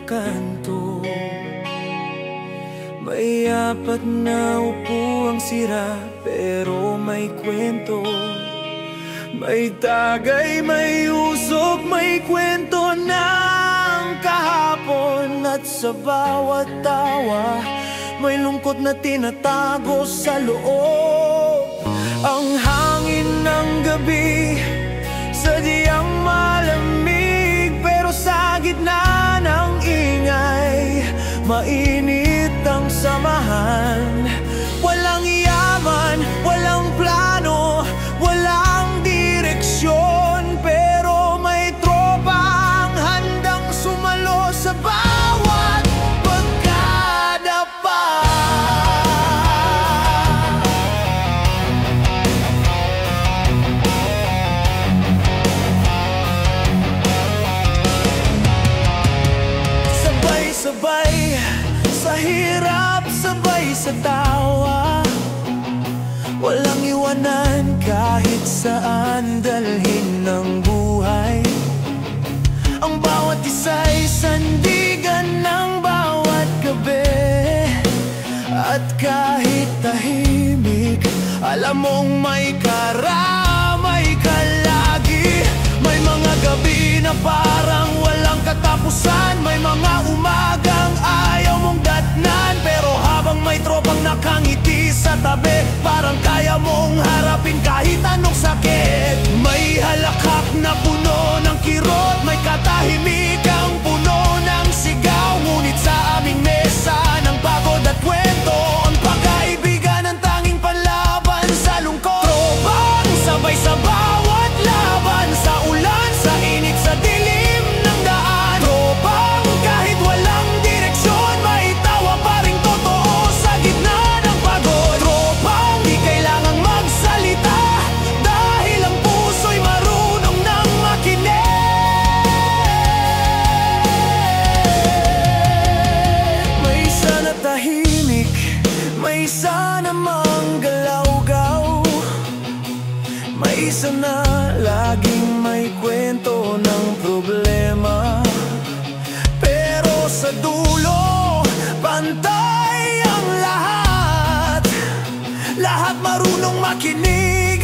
kanto. May apat na upuang sira pero may kwento. May tagay, may usok, may kwento ng kahapon. At sa bawat tawa may lungkot na tinatago sa loob. Ang hangin ng gabi sadyang malamig, pero sa gitna ng ingay mainit ang samahan. Walang yaman, walang plano, walang direksyon, pero may tropang handang sumalo sa bawat pagkadapa. Sabay-sabay sa hirap, sabay sa tawa, walang iwanan kahit saan dalhin ng buhay. Ang bawat isa'y sandigan ng bawat gabi. At kahit tahimik, alam mong may karamay ka lagi. May mga gabi na parang walang katapusan, may mga umagang ayaw mong datnan, pero habang may tropang nakangiti sa tabi, parang kaya mong harapin kahit anong sakit. May halakhak na puno ng kirot, may katahimikang puno ng sigaw, ngunit sa aming mesa ng pagod at kwento, ang pagkaibigan ang tanging panlaban sa lungkot. Tropang sabay sa bawat laban, sa ulan, sa init, sa dilim ng daan. Tropang kahit walang direksyon, may tawa pa ring totoo sa gitna ng pagod. Tropang di kailangang magsalita dahil ang puso'y marunong nang makinig. May isa na tahimik, may isa namang galaw-gaw, may isa na laging may kwento ng problema, pero sa dulo pantay ang lahat. Lahat marunong makinig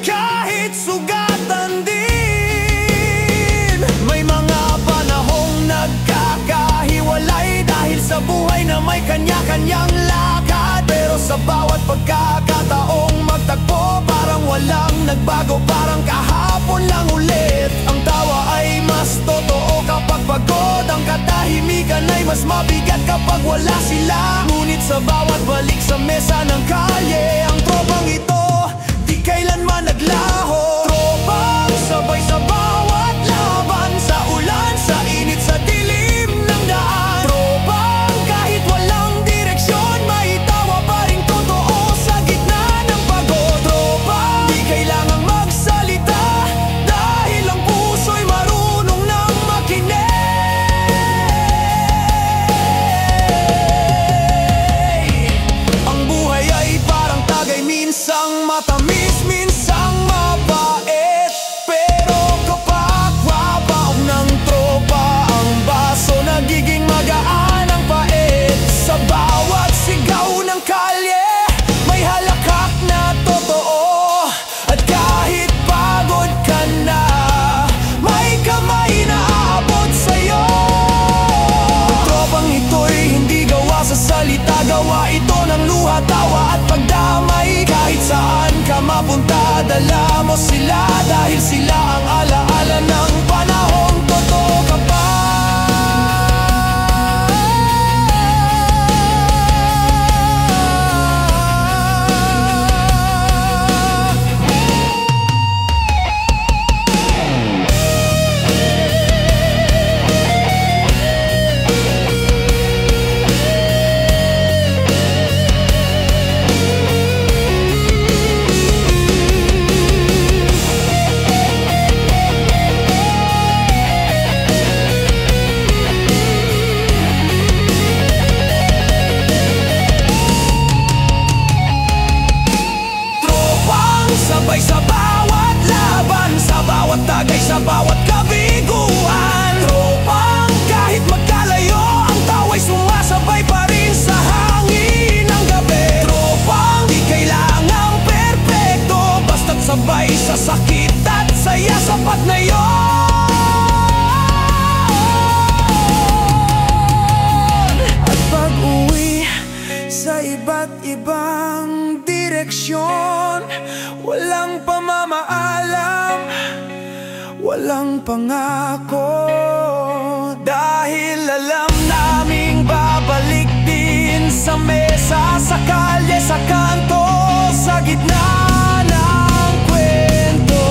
kahit sugatan din. May mga panahong nagkakahiwalay dahil sa buhay na may kanya-kanyang lakad, pero sa bawat pagkakataong magtagpo, parang walang nagbago, parang kahapon lang ulit. Ang tawa ay mas totoo kapag pagod, ang katahimikan ay mas mabigat kapag wala sila. Ngunit sa bawat balik sa mesa ng kalye, ang tropang ito di kailanman naglaho. Tropang sabay sa bawat laban, sa ulan, sa init, sa dilim ng daan. Tropang kahit walang direksyon, may tawa pa ring totoo sa gitna ng pagod. Tropang di kailangang magsalita dahil ang puso'y marunong nang makinig. Ang buhay ay parang tagay, minsang matamis, minsang mabait, pero kapag wabaw ng tropa, ang baso nagiging magaan ang pait. Sa bawat sigaw ng kalye may halakhak na totoo, at kahit pagod ka na, may kamay na aabot sa'yo. Tropang ito'y hindi gawa sa salita, gawa ito ng luha, tawa at pagdamay. Kahit saan ka mapunta, dala mo sila, dahil sila ang alaala ng panahong totoo ka pa. Sabay sa bawat laban, sa bawat tagay, sa bawat kabiguan. Tropang kahit magkalayo, sakit at saya, sapat na yun. At pag-uwi sa iba't ibang direksyon, walang pamamaalam, walang pangako, dahil alam naming babalik din sa mesa, sa kalye, sa kanto, sa gitna ng kwento.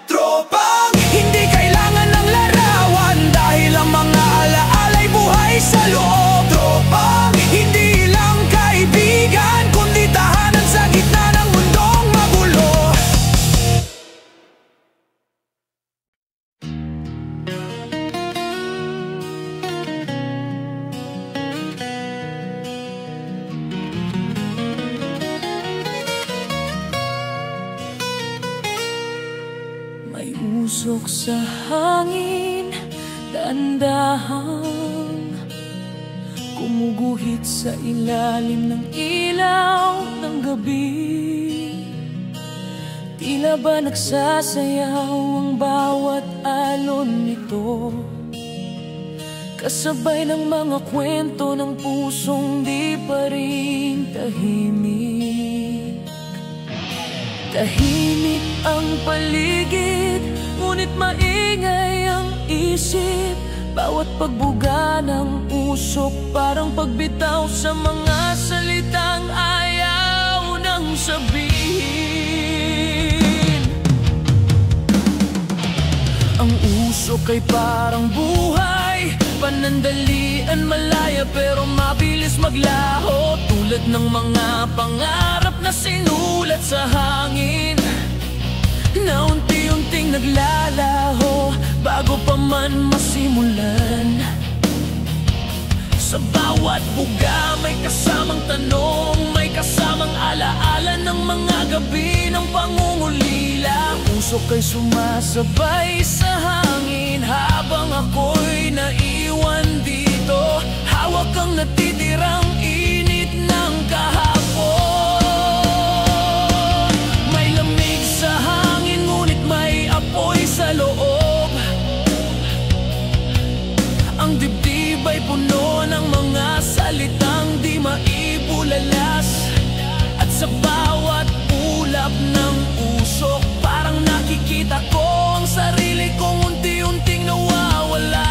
Tropang hindi kailangan ng larawan, dahil ang mga alaala'y buhay sa loob. Tropang hindi lang kaibigan, kundi tahanan sa gitna ng mundong magulo. May usok sa hangin, dahan-dahang gumuguhit sa ilalim ng ilaw ng gabi. Tila ba nagsasayaw ang bawat alon nito, kasabay ng mga kwento ng pusong di pa rin tahimik. Tahimik ang paligid, ngunit maingay ang isip. Bawat pagbuga ng usok, parang pagbitaw sa mga salitang ayaw nang sabihin. Ang usok ay parang buhay, panandalian, malaya pero mabilis maglaho. Tulad ng mga pangarap na sinulat sa hangin, na unti-unting naglalaho bago pa man masimulan. Sa bawat buga may kasamang tanong, may kasamang alaala ng mga gabi ng pangungulila. Usok ay sumasabay sa hangin habang ako'y naiwan dito. Hawak ang natitirang init ng kahapon. May lamig sa hangin, ngunit may apoy sa loob. Ang dibdib ay puno ng mga salitang di maibulalas. At sa bawat ulap ng usok, parang nakikita ko ang sarili kong unti-unting nawawala.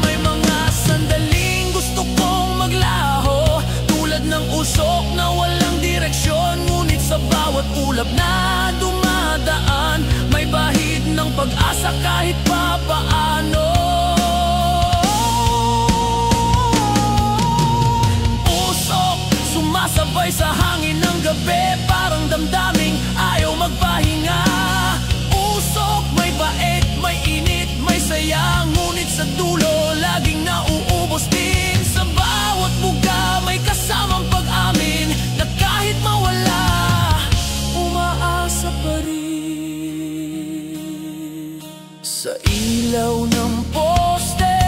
May mga sandaling gusto kong maglaho, tulad ng usok na walang direksyon. Ngunit sa bawat ulap na dumadaan, may bahid ng pag-asa kahit pa paano. Usok, sumasabay sa hangin ng gabi, parang damdaming ayaw magpahinga. Usok, may bait, may init, may saya, ngunit sa dulo laging nauubos din. Sa bawat buga may kasamang pag-amin na kahit mawala, umaasa pa rin. Sa ilaw ng poste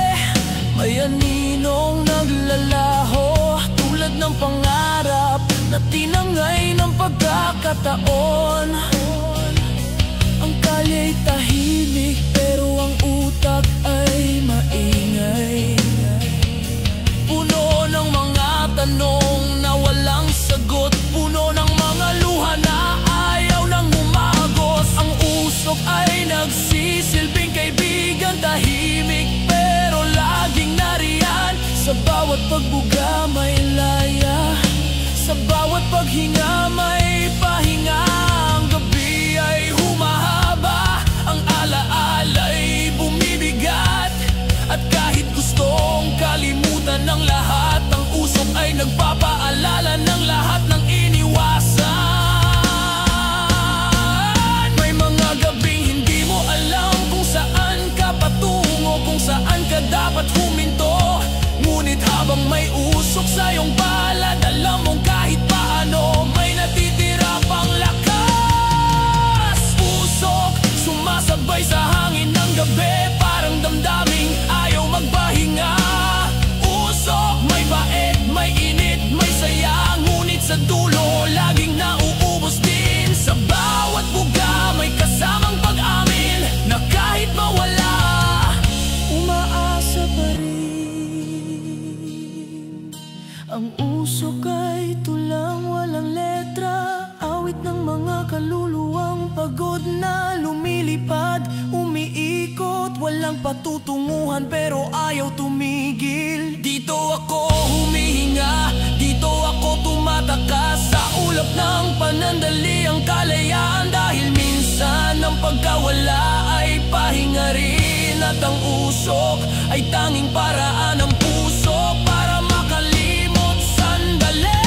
may aninong naglalaho, tulad ng pangarap na tinangay ng pagkakataon. Ang kalya'y tahimik pero ang utak ay maingay, puno ng mga tanong na walang sagot, puno ng mga luha na ayaw nang umagos. Ang usok ay nagsisilbing kaibigan, tahimik pero laging nariyan. Sa bawat pagbuga may laya, sa bawat paghinga may pahinga. Ang gabi ay humahaba, ang alaala'y bumibigat. At kahit gustong kalimutan ng lahat, ang usok ay nagpapaalala ng lahat ng iniwasan. May mga gabing hindi mo alam kung saan ka patungo, kung saan ka dapat huminto. Ngunit habang may usok sa iyong palad, alam mong kahit paano may natitira. dulo, laging nauubos din. Sa bawat buga may kasamang pag-amin na kahit mawala, umaasa pa rin. Ang usok ay tulang walang letra, awit ng mga kaluluwang pagod na lumilipad, umiikot, walang patutunguhan pero ayaw tumigil. Dito ako humihinga, dito ako tumatakas, sa ulap ng panandaliang kalayaan. Dahil minsan ang pagkawala ay pahinga rin, at ang usok ay tanging paraan ng puso para makalimot sandali.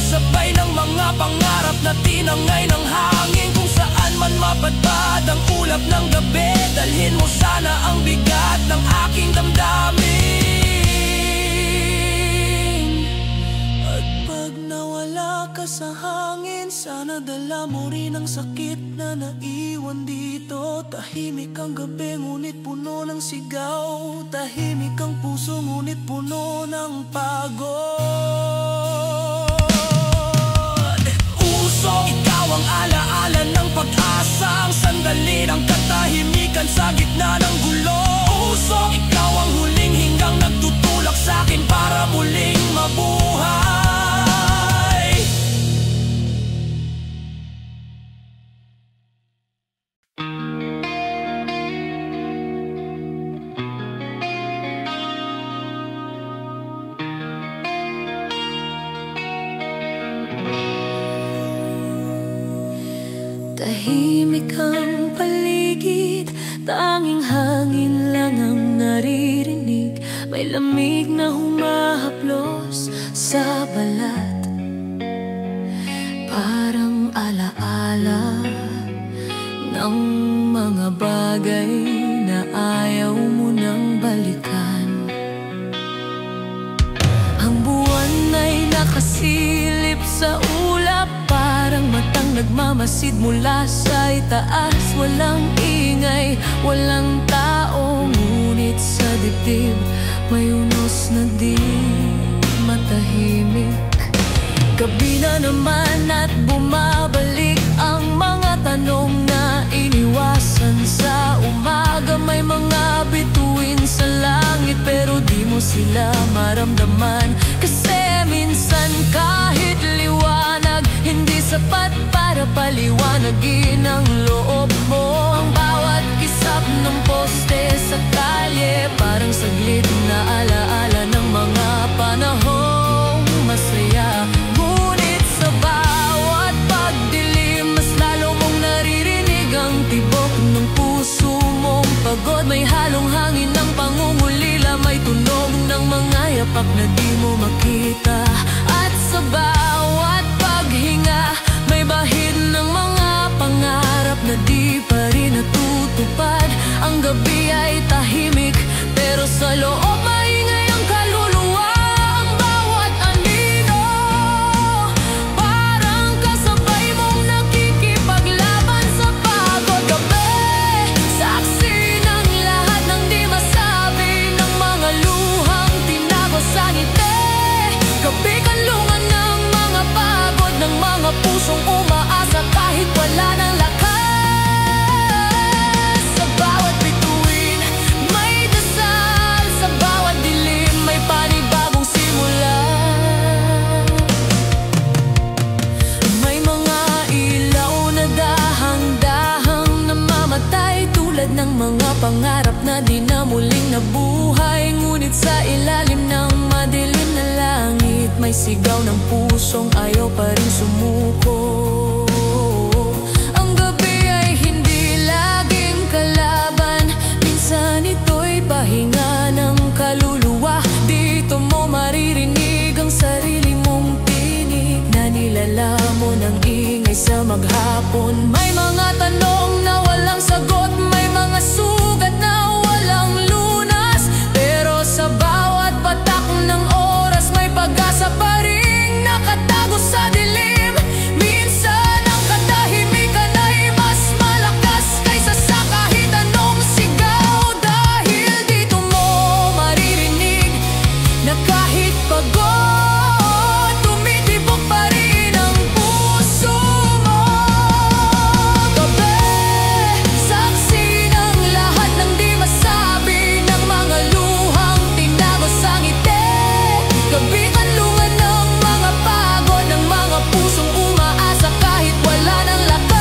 Sabay ng mga pangarap na tinangay ng hangin, kung saan man mapadpad ang ulap ng gabi. Dalhin mo sana ang bigat ng aking damdamin. At pag nawala ka sa hangin, sana dala mo rin ang sakit na naiwan dito. Tahimik ang gabi ngunit puno ng sigaw, tahimik ang puso ngunit puno ng pagod. Ikaw ang alaala ng pag-asa, ang sandali ng katahimikan sa gitna ng gulo. Puso, ikaw ang huling hinggang nagtutulak sa akin para muling mabuhay. Tahimik ang paligid, tanging hangin lang ang naririnig. May lamig na humahaplos sa balat, parang alaala ng mga bagay na ayaw mo nang balikan. Ang buwan ay nakasilip sa ulap, parang matang nagmamasid mula sa itaas. Walang ingay, walang tao, ngunit sa dibdib may unos na di matahimik. Gabi na naman at bumabalik ang mga tanong na iniwasan sa umaga. May mga bituin sa langit pero di mo sila maramdaman, kasi minsan kahit liwanag hindi sapat para paliwanagin ang loob mo. Ang bawat kisap ng poste sa kalye, parang saglit na alaala ng mga panahong masaya. Ngunit sa bawat pagdilim, mas lalo mong naririnig ang tibok ng puso mong pagod. May halong hangin ng pangungulila, may tunog ng mga yapak na di mo makita. At sa bawat paghinga, may bahid ng mga pangarap na di pa rin natutupad. Ang gabi ay tahimik, pero sa loob maingay ang kaluluwa. Ang bawat anino, parang kasabay mong nakikipaglaban sa pagod. Gabi, saksi ng lahat ng di masabi, ng mga luhang tinago sa ngiti. Gabi, kanlungan ng mga pagod, ng mga pusong umaasa kahit wala ng lakas. Sa bawat bituin may dasal, sa bawat dilim may panibagong simula. May mga ilaw na dahang-dahang namamatay, tulad ng mga pangarap na di na muling nabuhay. Ngunit sa ilalim ng madilim na langit, may sigaw ng pusong ayaw pa rin sumuko. Ang gabi ay hindi lagi maghapon. May mga tanong na walang sagot, may mga sugat na walang lunas, pero sa bawat patak ng oras may pag-asa pa ring nakatago sa dilim. Minsan ang katahimikan ay mas malakas kaysa sa kahit anong sigaw, dahil dito mo maririnig na kahit pagod, tumitibok pa rin ang puso mo. Gabi, saksi ng lahat ng di masabi, ng mga luhang tinagos sa ngiti. Gabi, kanlungan ng mga pagod, ng mga pusong umaasa kahit wala ng lakas.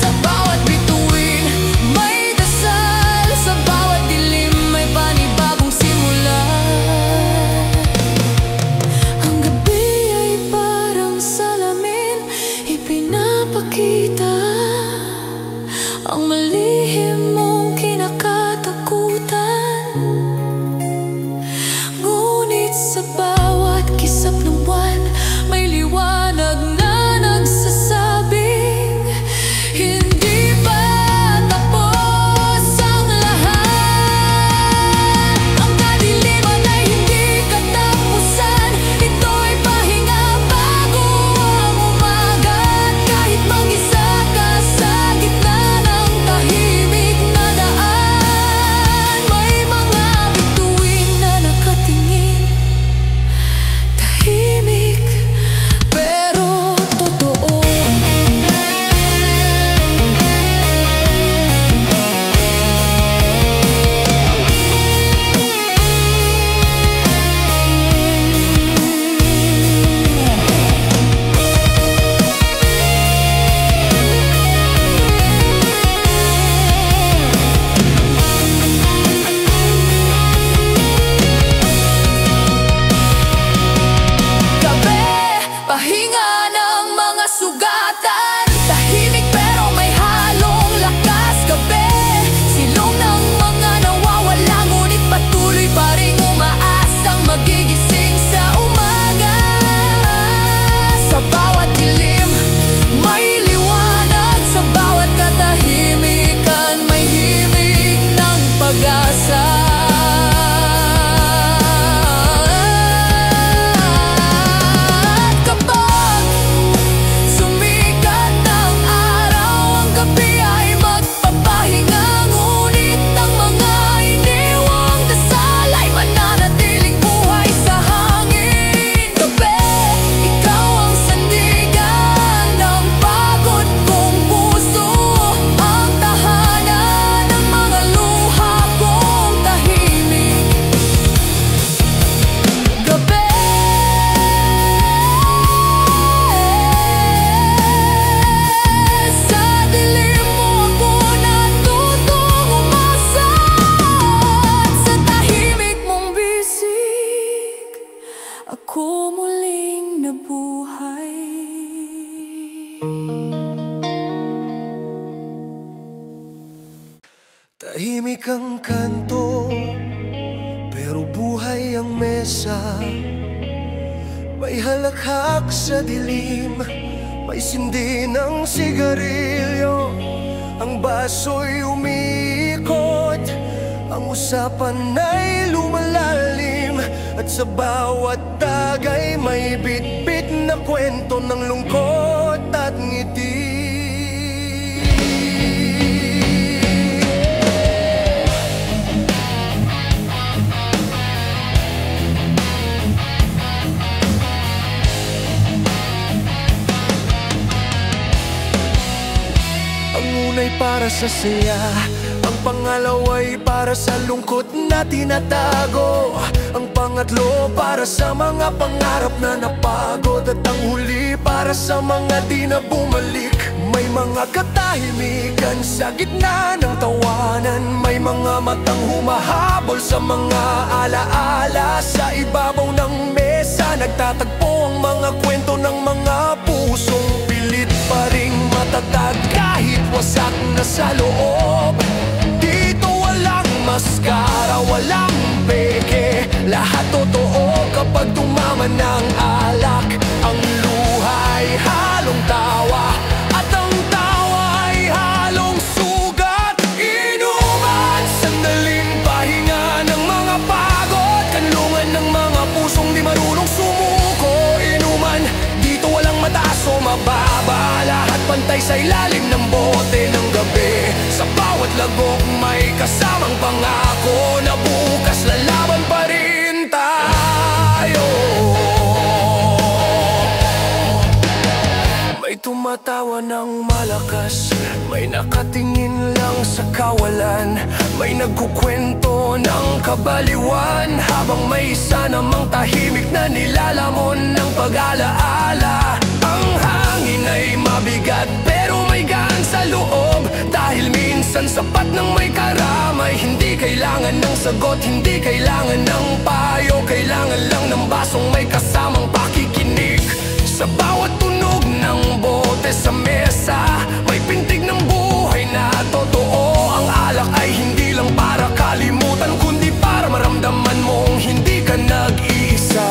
Sa bawat bituin may dasal, sa bawat dilim may panibagong simula. Ang gabi ay parang salamin, ipinapakita ang malihim mong kinakatakutan. Ngunit sa bawat kisap ng buwan may liwanag na nagsasabing hindi pa tapos ang lahat. Ang kadiliman ay hindi katapusan, ito'y pahinga bago ang umaga. At kahit mag-isa ka sa gitna ng tahimik na daan, may mga bituin na nakatingin, tahimik pero totoo. Gabi, pahinga ng mga sugatan, tahimik pero may halong lakas. Gabi, silong ng mga nawawala, ngunit patuloy pa ring umaasang magigising sa umaga. Sa bawat dilim may liwanag, sa bawat katahimikan may himig ng pag-asa. At kapag sumikat ng araw, ang gabi ay magpapahinga, ngunit ang mga iniwang dasal ay mananatiling buhay sa hangin. Gabi, ikaw ang sandigan ng pagod kong puso, ang tahanan ng mga luha kong tahimik. Gabi, sa dilim mo ako natutong umasa, at sa tahimik mong bisig ako muling nabuhay. Tahimik ang kanto, pero buhay ang mesa. May halakhak sa dilim, may sindi ng sigarilyo. Ang baso'y umiikot, ang usapan ay lumalalim, at sa bawat tagay may bitbit na kwento ng lungkot at ngiti. Ang unay para sa saya, ang pangalawa ay para sa lungkot na tinatago, ang pangatlo para sa mga pangarap na napagod, at ang huli para sa mga di na bumalik. May mga katahimikan sa gitna ng tawanan, may mga matang humahabol sa mga alaala. Sa ibabaw ng mesa nagtatagpo ang mga kwento ng mga pusong pilit pa ring matatag kahit wasak na sa loob. Dito walang maskara, walang peke, lahat totoo kapag tumama ng alak. Ang luha'y halong sa ilalim ng bote ng gabi. Sa bawat lagok may kasamang pangako na bukas lalaban pa rin tayo. May tumatawa ng malakas, may nakatingin lang sa kawalan, may nagkukwento ng kabaliwan, habang may isa namang tahimik na nilalamon ng pag-alaala. Ang hangin ay mabigat pero may gaan sa loob, dahil minsan sapat ng may karamay. Hindi kailangan ng sagot, hindi kailangan ng payo, kailangan lang ng basong may kasamang pakikinig. Sa bawat tunog ng bote sa mesa, may pintig ng buhay na totoo. Ang alak ay hindi lang para kalimutan, kundi para maramdaman mong hindi ka nag-iisa.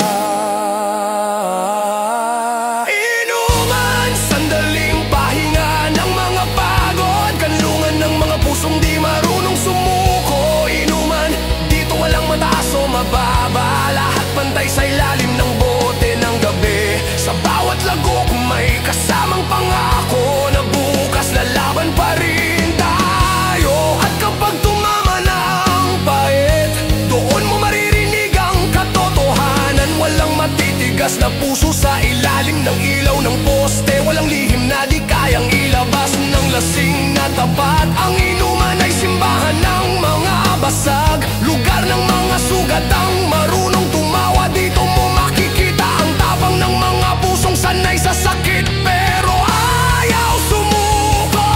Inuman, sandaling pahinga ng mga pagod, kanlungan ng mga pusong di marunong sumuko. Inuman, dito walang mataas o mababa, lahat pantay sa ilalim ng bote ng gabi. Sa bawat lagok may kasamang pangako na bukas lalaban pa rin tayo. At kapag tumama na ang pait, doon mo maririnig ang katotohanan. Walang matitigas na puso sa ilalim ng ilaw ng poste, walang lihim na di kayang ilabas ng lasing na tapat. Ang inuman ay simbahan ng mga basag, lugar ng mga sugat, ang marunong tumawa. Dito mo makikita ang tapang ng mga pusong sanay sa sakit pero ayaw sumuko.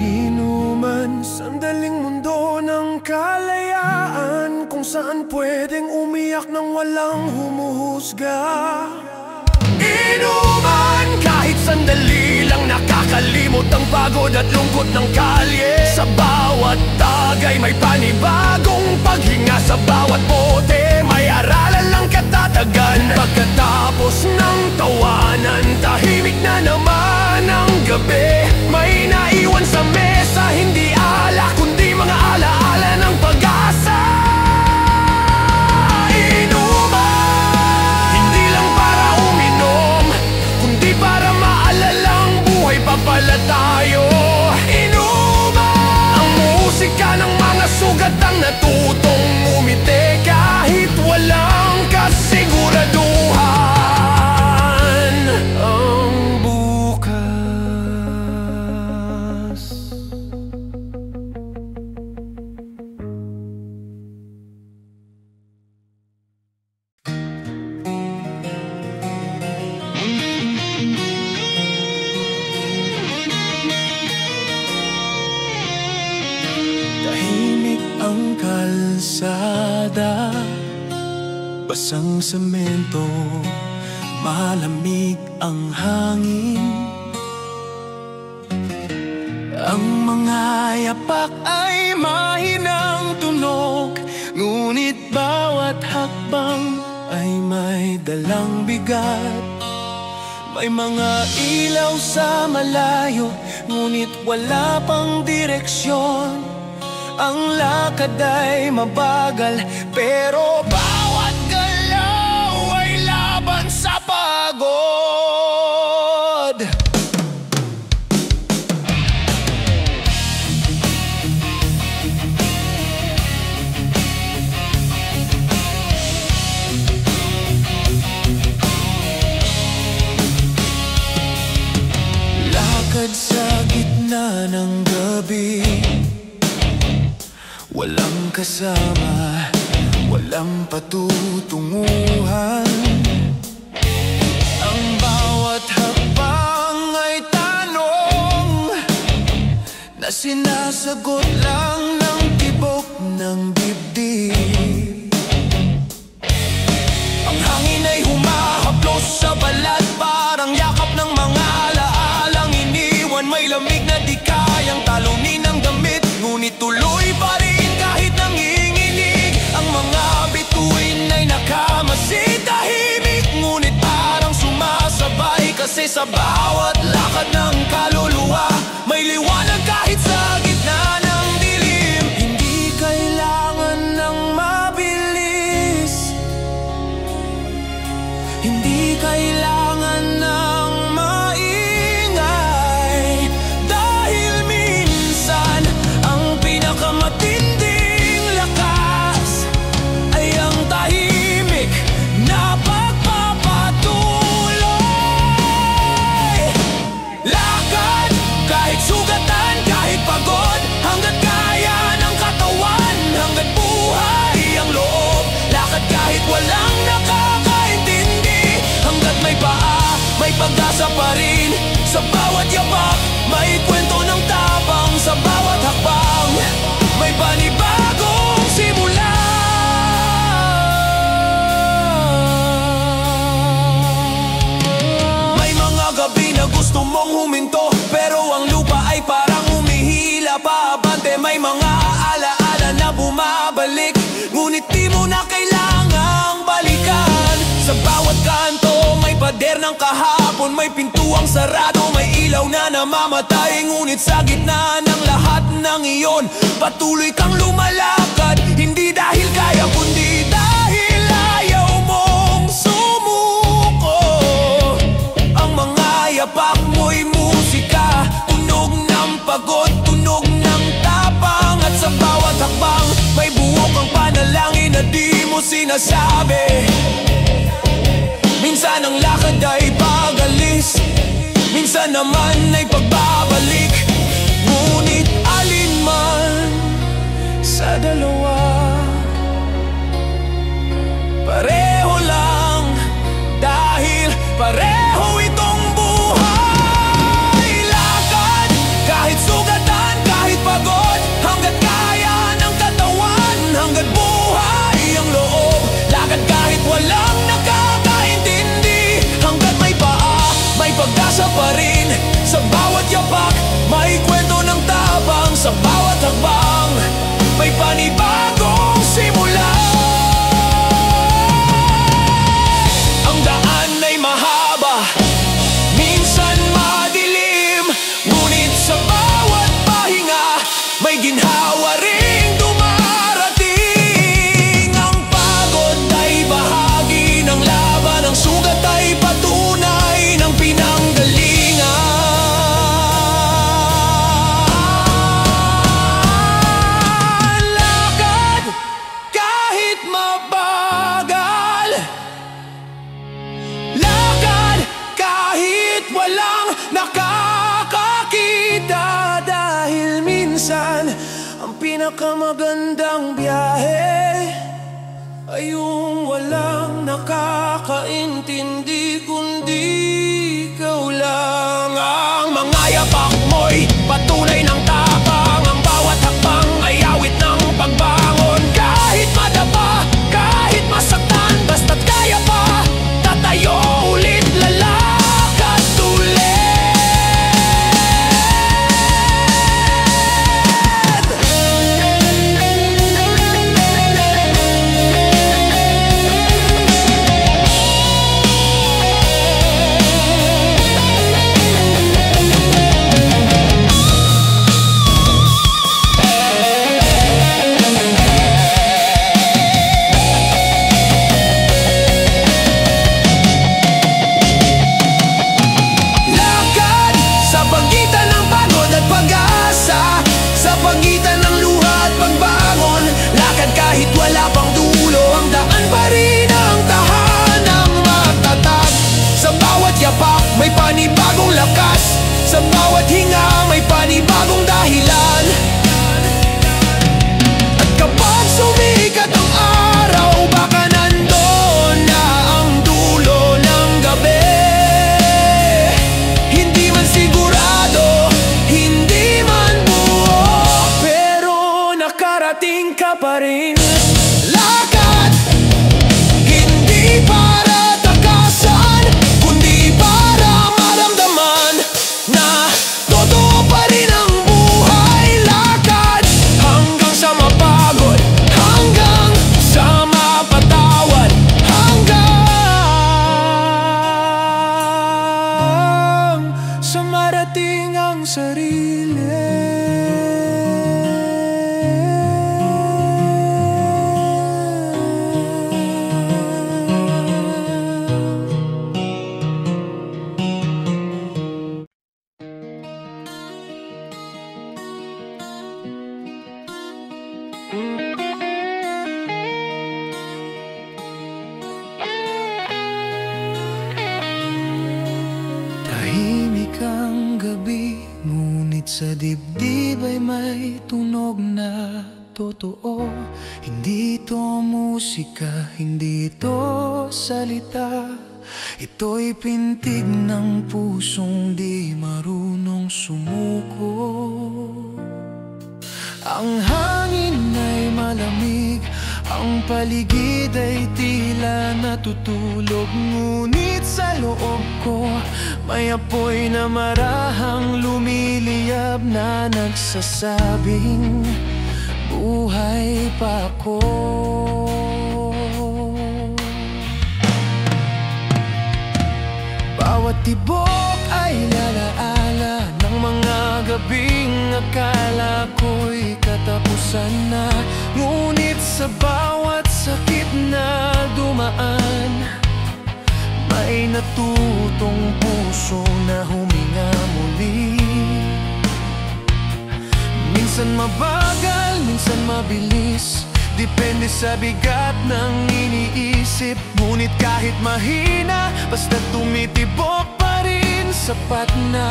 Inuman, sandaling mundo ng kalayaan, kung saan pwedeng umiyak nang walang humuhusga. Inuman, kahit sandali lang nakakalimot ang pagod at lungkot ng kalye. Sa bawat tagay may panibagong paghinga, sa bawat bote may aralan lang katatagan. Pagkatapos ng tawanan, tahimik na naman ang gabi. May naiwan sa mesa, hindi alak kundi mga alaala ng pag-asa. Inuman, hindi lang para uminom, kundi para maalalang buhay pa pala tayo. Inuman, ang musika ng mga sugat ang natutong umiti kahit walang kasiguraduhan. Ang bukas tahimik ang kalsada, basang semento, malamig ang hangin. Ang mga yapak ay mahinang tunog, ngunit bawat hakbang ay may dalang bigat. May mga ilaw sa malayo, ngunit wala pang direksyon. Ang lakad ay mabagal, pero bawat galaw ay laban sa pagod. Lakad sa gitna ng gabi, walang kasama, walang patutunguhan. Ang bawat hakbang ay tanong na sinasagot lang ng tibok ng dibdib. Ang hangin ay humahaplos sa balat, parang May lamig na di kayang talunin ng damit, ngunit tuloy pa rin kahit nanginginig. Ang mga bituin ay nakamasid, tahimik, ngunit parang sumasabay. Kasi sa bawat lakad ng kaluluwa may liwanag kahit sa gitna ng dilim. Hindi kailangan ng mabilis, hindi kailangan ng maingay, dahil minsan ang pinakamatinding lakas ay ang tahimik na pagpapatuloy. Lakad kahit sugatan, kahit pagod, hanggat kaya ng katawan, hanggat buhay ang loob. Lakad kahit walang nakakaintindi, hanggat may paa, may pag-asa pa rin. Sa bawat yapak, may kwento ng tapang. Sa bawat hakbang, may panibagong simula. May mga gabi na gusto mong huminto, pero ang lupa ay parang humihila pa abante. May mga alaala na bumabalik, ngunit di mo na kailangang balikan. Sa bawat kanto may pader ng kahapon, may pintuang sarado, may ilaw na namamatay. Ngunit sa gitna ng lahat ng iyon, patuloy kang lumalakad. Hindi dahil kaya, kundi dahil ayaw mong sumuko. Ang mga yapak mo'y musika, tunog ng pagod, tunog ng tapang. At sa bawat hakbang, may buhok ang panalangin na di mo sinasabi. Minsan ang lakad ay pag-alis, minsan naman ay pagbabalik. Ngunit alin man sa dalawa, pareho lang, dahil pareho itong buhay. Lakad kahit sugatan, kahit pagod, hanggat kaya ng katawan, hanggat buhay ang loob. Lakad kahit walang nakakaintindi, hanggat may paa, may pag-asa pa rin. Sa bawat yapak, may kwento ng tapang. Sa bawat hakbang, may panibagong simula. Ang daan ay mahaba, minsan madilim, ngunit sa bawat pahinga, may ginhawa ring dumarating. Ang pagod ay bahagi ng laban, ang sugat ay patunay ng pinanggalingan. Lakad kahit mabagal, lakad kahit walang nakakakita, dahil minsan ang pinakamagandang biyahe ay yung walang nakakaintindi, kundi ikaw lang. Ang mga yapak mo'y patunay ng tapang, ang bawat hakbang ay awit ng pagbangon. Kahit madapa, kahit masaktan, basta't kaya pa, tatayo ulit, lalakad ulit. Lakad sa pagitan ng pagod at pag-asa, sa pagitan ng luha at pagbangon. Lakad kahit wala pang dulo, ang daan pa rin ang tahanang matatag. Sa bawat yapak, may panibagong lakas. Sa bawat hinga, may panibagong dahilan. At kapag sumikat ang araw, baka nandoon na ang dulo ng gabi. Hindi man sigurado, hindi man buo, pero nakarating ka pa rin. Lakad, hindi para takasan, kundi para maramdaman na totoo darating ang sarili. Tahimik ang gabi, ngunit sa dibdib ay may tunog na totoo. Hindi ito musika, hindi ito salita, ito'y pintig ng pusong di marunong sumuko. Ang hangin ay malamig, ang paligid ay tila natutulog, ngunit sa loob ko may apoy na marahang lumiliyab na nagsasabing buhay pa ako. Bawat tibok ay lalaala ng mga gabing akala ko'y katapusan na, ngunit sa bawat sakit na dumaan may natutong puso na huminga muli. Minsan mabagal, minsan mabilis, depende sa bigat ng iniisip. Ngunit kahit mahina, basta tumitibok pa rin, sapat na.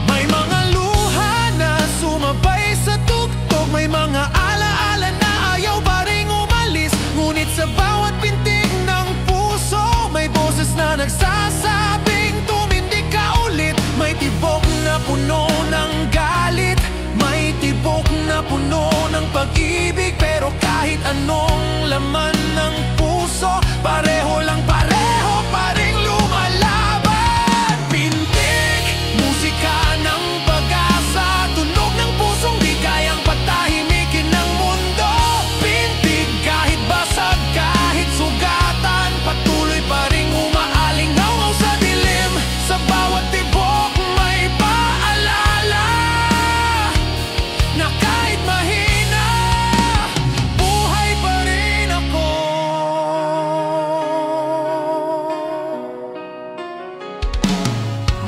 May mga luha na sumabay sa tugtog, may mga alaala na ayaw pa ring umalis. Ngunit sa bawat pintig ng puso may boses na nagsasabing tumindig ka ulit. May tibok na puno ng galit, may tibok na puno ng pag-ibig, pero kahit anong laman ng puso, pareho pa ring lumalaban. Pintig, musika ng pag-asa, tunog ng pusong di kayang patahimikin ng mundo. Pintig, kahit basag, kahit sugatan, patuloy pa ring umaalingaw sa dilim. Sa bawat tibok may paalala na kahit mahina, buhay pa rin ako.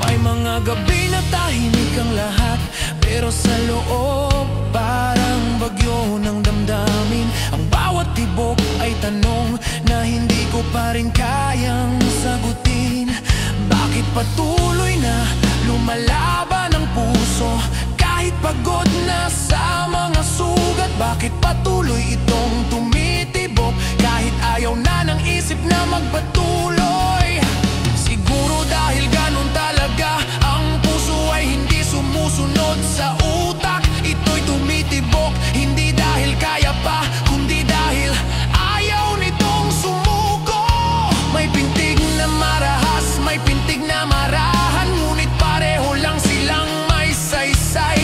May mga gabi na tahimik ang lahat, pero sa loob parang bagyo ng damdamin. Ang bawat tibok ay tanong na hindi ko pa rin kayang sagutin. Bakit patuloy na lumalaban ang puso kahit pagod na sa mga sugat? Bakit patuloy itong tumitibok kahit ayaw na ng isip na magpatuloy? Siguro dahil ganun talaga ang puso ay hindi sumusunod sa utak. Ito'y tumitibok hindi dahil kaya pa, kundi dahil ayaw nitong sumuko. May pintig na marahas, may pintig na marahan, ngunit pareho lang silang may saysay.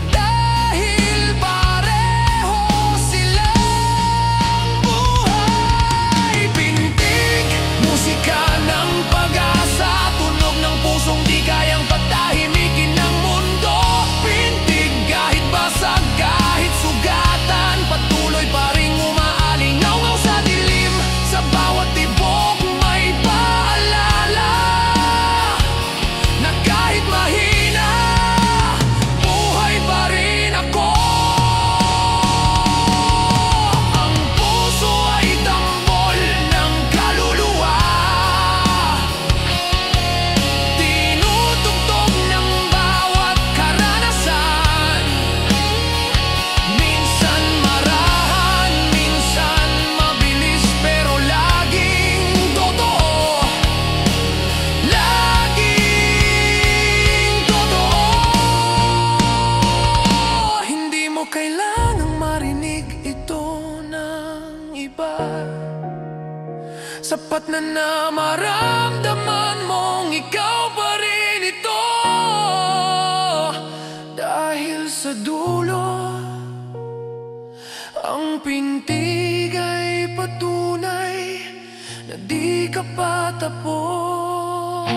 Dahil pareho silang buhay. Pintig, musika ng pag-asa, tunog ng pusong di kayang patahimikin ng mundo. Pintig, kahit basag, kahit sugatan, patuloy pa ring umaalingaw sa dilim. Sa bawat tibok may paalala na kahit mahina, buhay pa rin ako. Ang puso ay tambol ng kaluluwa, tinutugtog ng bawat karanasan. Minsan marahan, minsan mabilis, pero laging totoo. Laging totoo. Hindi mo kailangang marinig ito ng iba, sapat na na maramdaman mong ikaw pa rin ito. Dahil sa dulo, ang pintig ay patunay na di ka pa tapos.